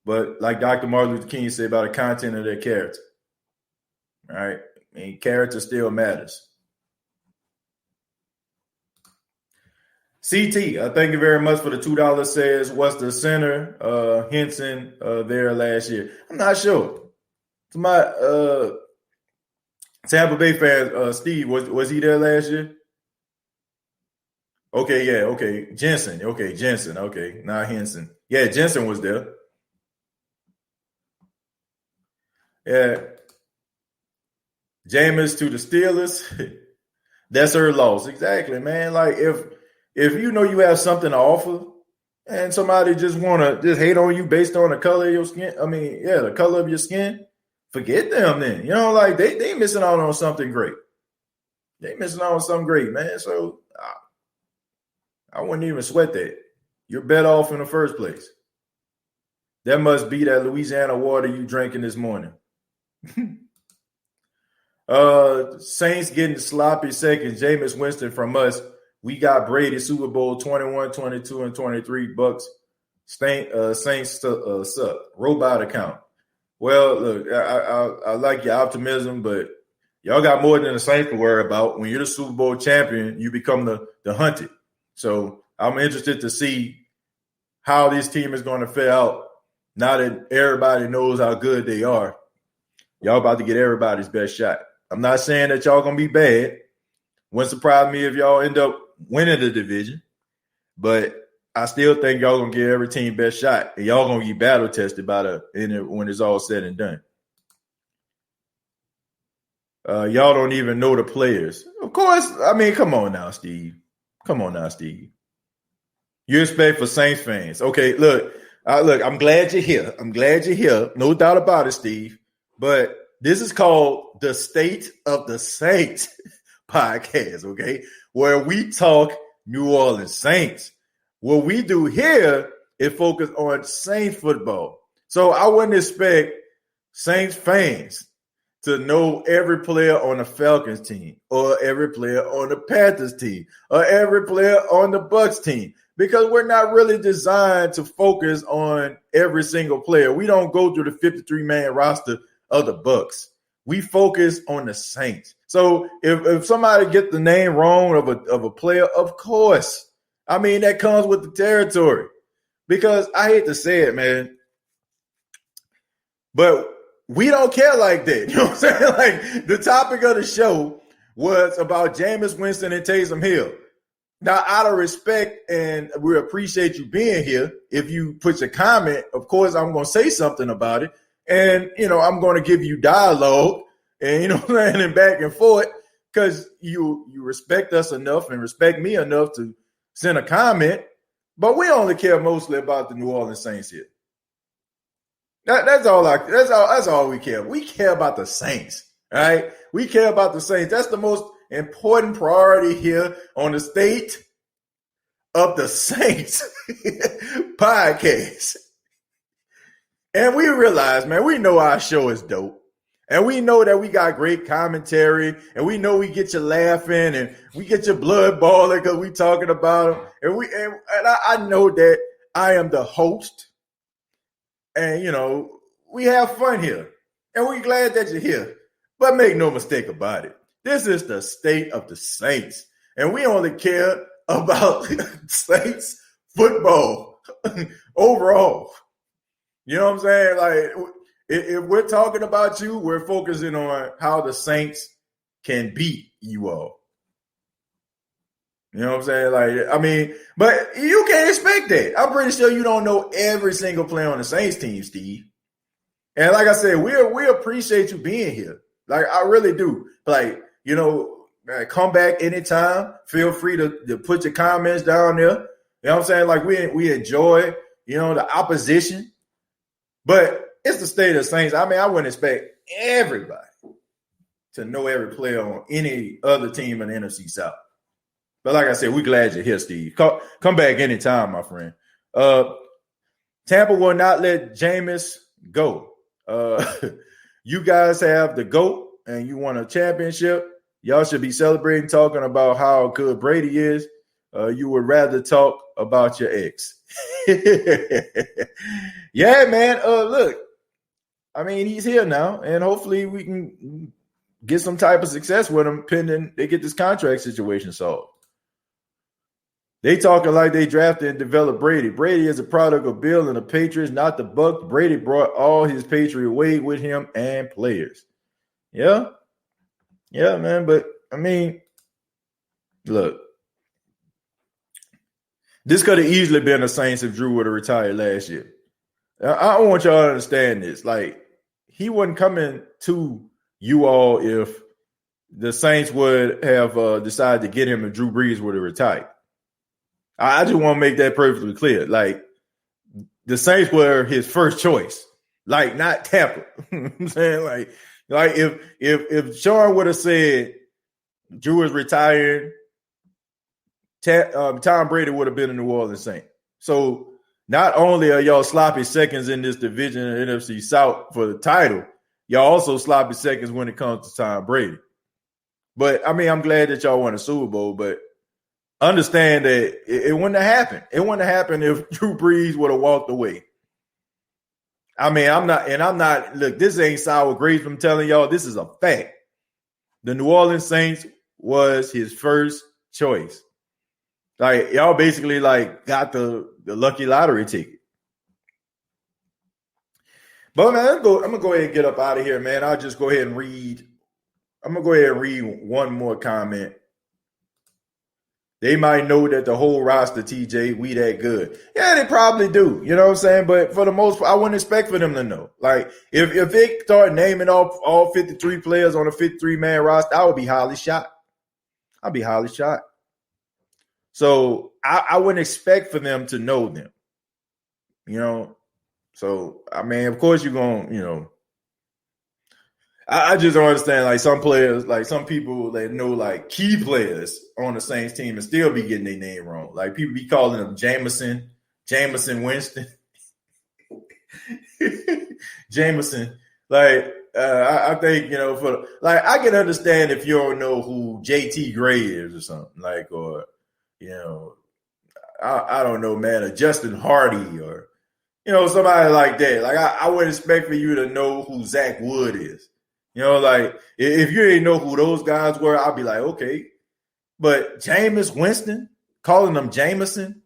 But like Dr. Martin Luther King said, about the content of their character. All right? And character still matters. CT, thank you very much for the $2. Says, was the center Henson there last year? I'm not sure. To my Tampa Bay fan, Steve, was he there last year? Okay, yeah, okay. Jensen, okay. Not Henson. Yeah, Jensen was there. Yeah. Jameis to the Steelers. That's her loss. Exactly, man. Like, if you have something to offer and somebody just want to just hate on you based on the color of your skin, the color of your skin, forget them then. They missing out on something great. They missing out on something great, man. So I wouldn't even sweat that. You're better off in the first place. That must be that Louisiana water you drinking this morning. Saints getting sloppy seconds. Jameis Winston from us. We got Brady Super Bowl 21, 22, and 23. Bucks. Saints suck. Robot account. Well, look, I like your optimism, but y'all got more than the Saints to worry about. When you're the Super Bowl champion, you become the hunted. So I'm interested to see how this team is going to fare out now that everybody knows how good they are. Y'all about to get everybody's best shot. I'm not saying that y'all going to be bad. Wouldn't surprise me if y'all end up winning the division. But I still think y'all going to give every team best shot. And y'all going to get battle tested when it's all said and done. Y'all don't even know the players. Of course, come on now, Steve. You expect for Saints fans. Okay, look, I'm glad you're here. No doubt about it, Steve. But this is called the State of the Saints podcast, okay? Where we talk New Orleans Saints. What we do here is focus on Saints football. So I wouldn't expect Saints fans to know every player on the Falcons team or every player on the Panthers team or every player on the Bucks team, because we're not really designed to focus on every single player. We don't go through the 53-man roster of the Bucks. We focus on the Saints. So if somebody gets the name wrong of a player, of course, I mean, that comes with the territory. Because I hate to say it, man, but we don't care like that. You know what I'm saying? Like, the topic of the show was about Jameis Winston and Taysom Hill. Now, out of respect, and we appreciate you being here, if you put your comment, of course, I'm going to say something about it. And, I'm going to give you dialogue and, and back and forth, because you respect us enough and respect me enough to send a comment. But we only care mostly about the New Orleans Saints here. That's all we care. We care about the Saints, right? We care about the Saints. That's the most important priority here on the State of the Saints podcast. And we realize, man, we know our show is dope. And we know that we got great commentary, and we know we get you laughing, and we get your blood boiling because we talking about them. And I know that I am the host, and we have fun here, and we're glad that you're here. But make no mistake about it, this is the State of the Saints, and we only care about Saints football overall. You know what I'm saying? Like, if we're talking about you, we're focusing on how the Saints can beat you all. You know what I'm saying? Like, I mean, but you can't expect that. I'm pretty sure you don't know every single player on the Saints team, Steve. And like I said, we appreciate you being here. Like, I really do. Like, come back anytime. Feel free to put your comments down there. You know what I'm saying? Like, we enjoy, the opposition. But it's the State of the Saints. I mean, I wouldn't expect everybody to know every player on any other team in the NFC South. But like I said, we're glad you're here, Steve. Come back anytime, my friend. Tampa will not let Jameis go. You guys have the GOAT and you won a championship. Y'all should be celebrating, talking about how good Brady is. You would rather talk about your ex. Yeah, man. Look, I mean, he's here now, and hopefully we can get some type of success with him pending they get this contract situation solved. They talking like they drafted and developed Brady. Brady is a product of Bill and the Patriots, not the Bucks. Brady brought all his Patriot way with him and players. Yeah, man. But I mean, look, this could have easily been the Saints if Drew would have retired last year. I want y'all to understand this. Like, he wasn't coming to you all if the Saints would have decided to get him and Drew Brees would have retired. I just want to make that perfectly clear. Like, the Saints were his first choice, like, not Tampa. I'm saying, like if Sean would have said Drew is retired, Tom Brady would have been a New Orleans Saint. So not only are y'all sloppy seconds in this division in NFC South for the title, y'all also sloppy seconds when it comes to Tom Brady. But, I mean, I'm glad that y'all won a Super Bowl, but understand that it wouldn't have happened. It wouldn't have happened if Drew Brees would have walked away. I mean, I'm not, look, this ain't sour grapes. I'm telling y'all, this is a fact. The New Orleans Saints was his first choice. Like, y'all basically, like, got the lucky lottery ticket. But, man, I'm going to go ahead and get up out of here, man. I'll just go ahead and read. I'm going to go ahead and read one more comment. They might know that the whole roster, TJ, we that good. Yeah, they probably do. You know what I'm saying? But for the most part, I wouldn't expect for them to know. Like, if they start naming off all 53 players on a 53-man roster, I would be highly shocked. I'd be highly shocked. So I wouldn't expect for them to know them. You know? So, I mean, of course you're going to, you know. I just don't understand, like, some players, like, some people that know, like, key players on the Saints team and still be getting their name wrong. Like, people be calling them Jameis Winston. Jameis Like, I think, for like, I can understand if you don't know who JT Gray is or something, like, or, I don't know, man, a Justin Hardy or, somebody like that. Like, I would expect for you to know who Zach Wood is. Like, if you didn't know who those guys were, I'd be like, okay. But Jameis Winston, calling them Jameson,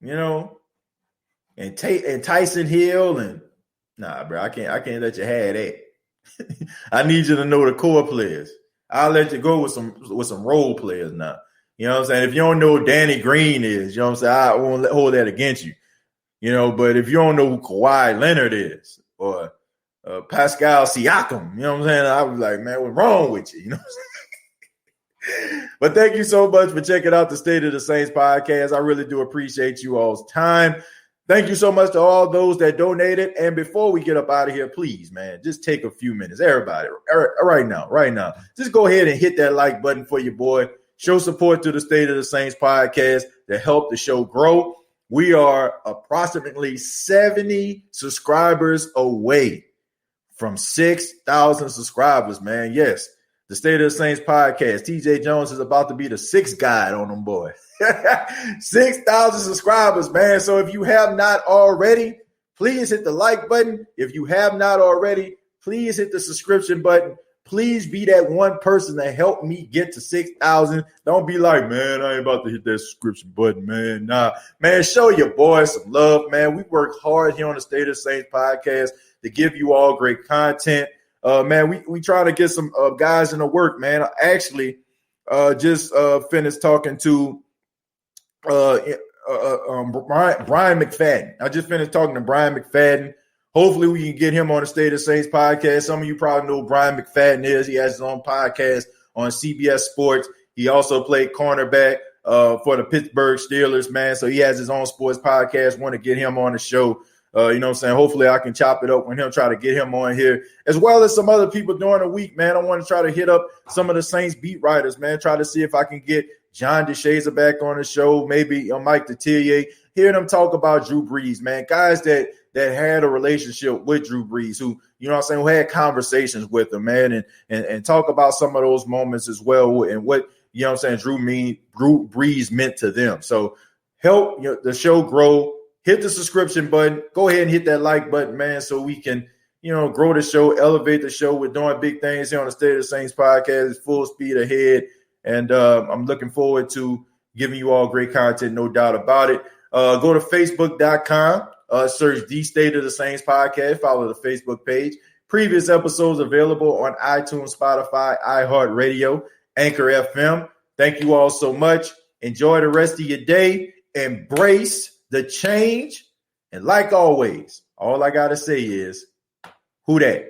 and Tyson Hill, and nah, bro, I can't let you have that. I need you to know the core players. I'll let you go with some role players now. You know what I'm saying? If you don't know who Danny Green is, you know what I'm saying? I won't hold that against you. But if you don't know who Kawhi Leonard is or Pascal Siakam, you know what I'm saying? I was like, man, what's wrong with you? You know what I'm saying? But thank you so much for checking out the State of the Saints podcast. I really do appreciate you all's time. Thank you so much to all those that donated. And before we get up out of here, please, man, just take a few minutes. Everybody, right now, just go ahead and hit that like button for your boy. Show support to the State of the Saints podcast to help the show grow. We are approximately 70 subscribers away from 6,000 subscribers, man. Yes, the State of the Saints podcast. TJ Jones is about to be the sixth guy on them, boy. 6,000 subscribers, man. So if you have not already, please hit the like button. If you have not already, please hit the subscription button. Please be that one person that helped me get to 6,000. Don't be like, man, I ain't about to hit that subscription button, man. Nah, man, show your boys some love, man. We work hard here on the State of the Saints podcast to give you all great content. Man, we try to get some guys in the work, man. I actually just finished talking to Brian McFadden. I just finished talking to Brian McFadden. Hopefully we can get him on the State of the Saints podcast. Some of you probably know who Brian McFadden is. He has his own podcast on CBS Sports. He also played cornerback for the Pittsburgh Steelers, man. So he has his own sports podcast. Want to get him on the show. You know what I'm saying? Hopefully I can chop it up with him, try to get him on here, as well as some other people during the week, man. I want to try to hit up some of the Saints beat writers, man. Try to see if I can get John DeShazer back on the show, maybe Mike Detillier. Hearing them talk about Drew Brees, man. Guys that had a relationship with Drew Brees, who, you know what I'm saying, who had conversations with him, man, and talk about some of those moments as well and what, you know what I'm saying, Drew Brees meant to them. So help the show grow. Hit the subscription button. Go ahead and hit that like button, man, so we can, grow the show, elevate the show. We're doing big things here on the State of the Saints podcast. It's full speed ahead. And I'm looking forward to giving you all great content, no doubt about it. Go to Facebook.com, search The State of the Saints podcast, follow the Facebook page. Previous episodes available on iTunes, Spotify, iHeartRadio, Anchor FM. Thank you all so much. Enjoy the rest of your day. Embrace the change. And like always, all I got to say is, who dat?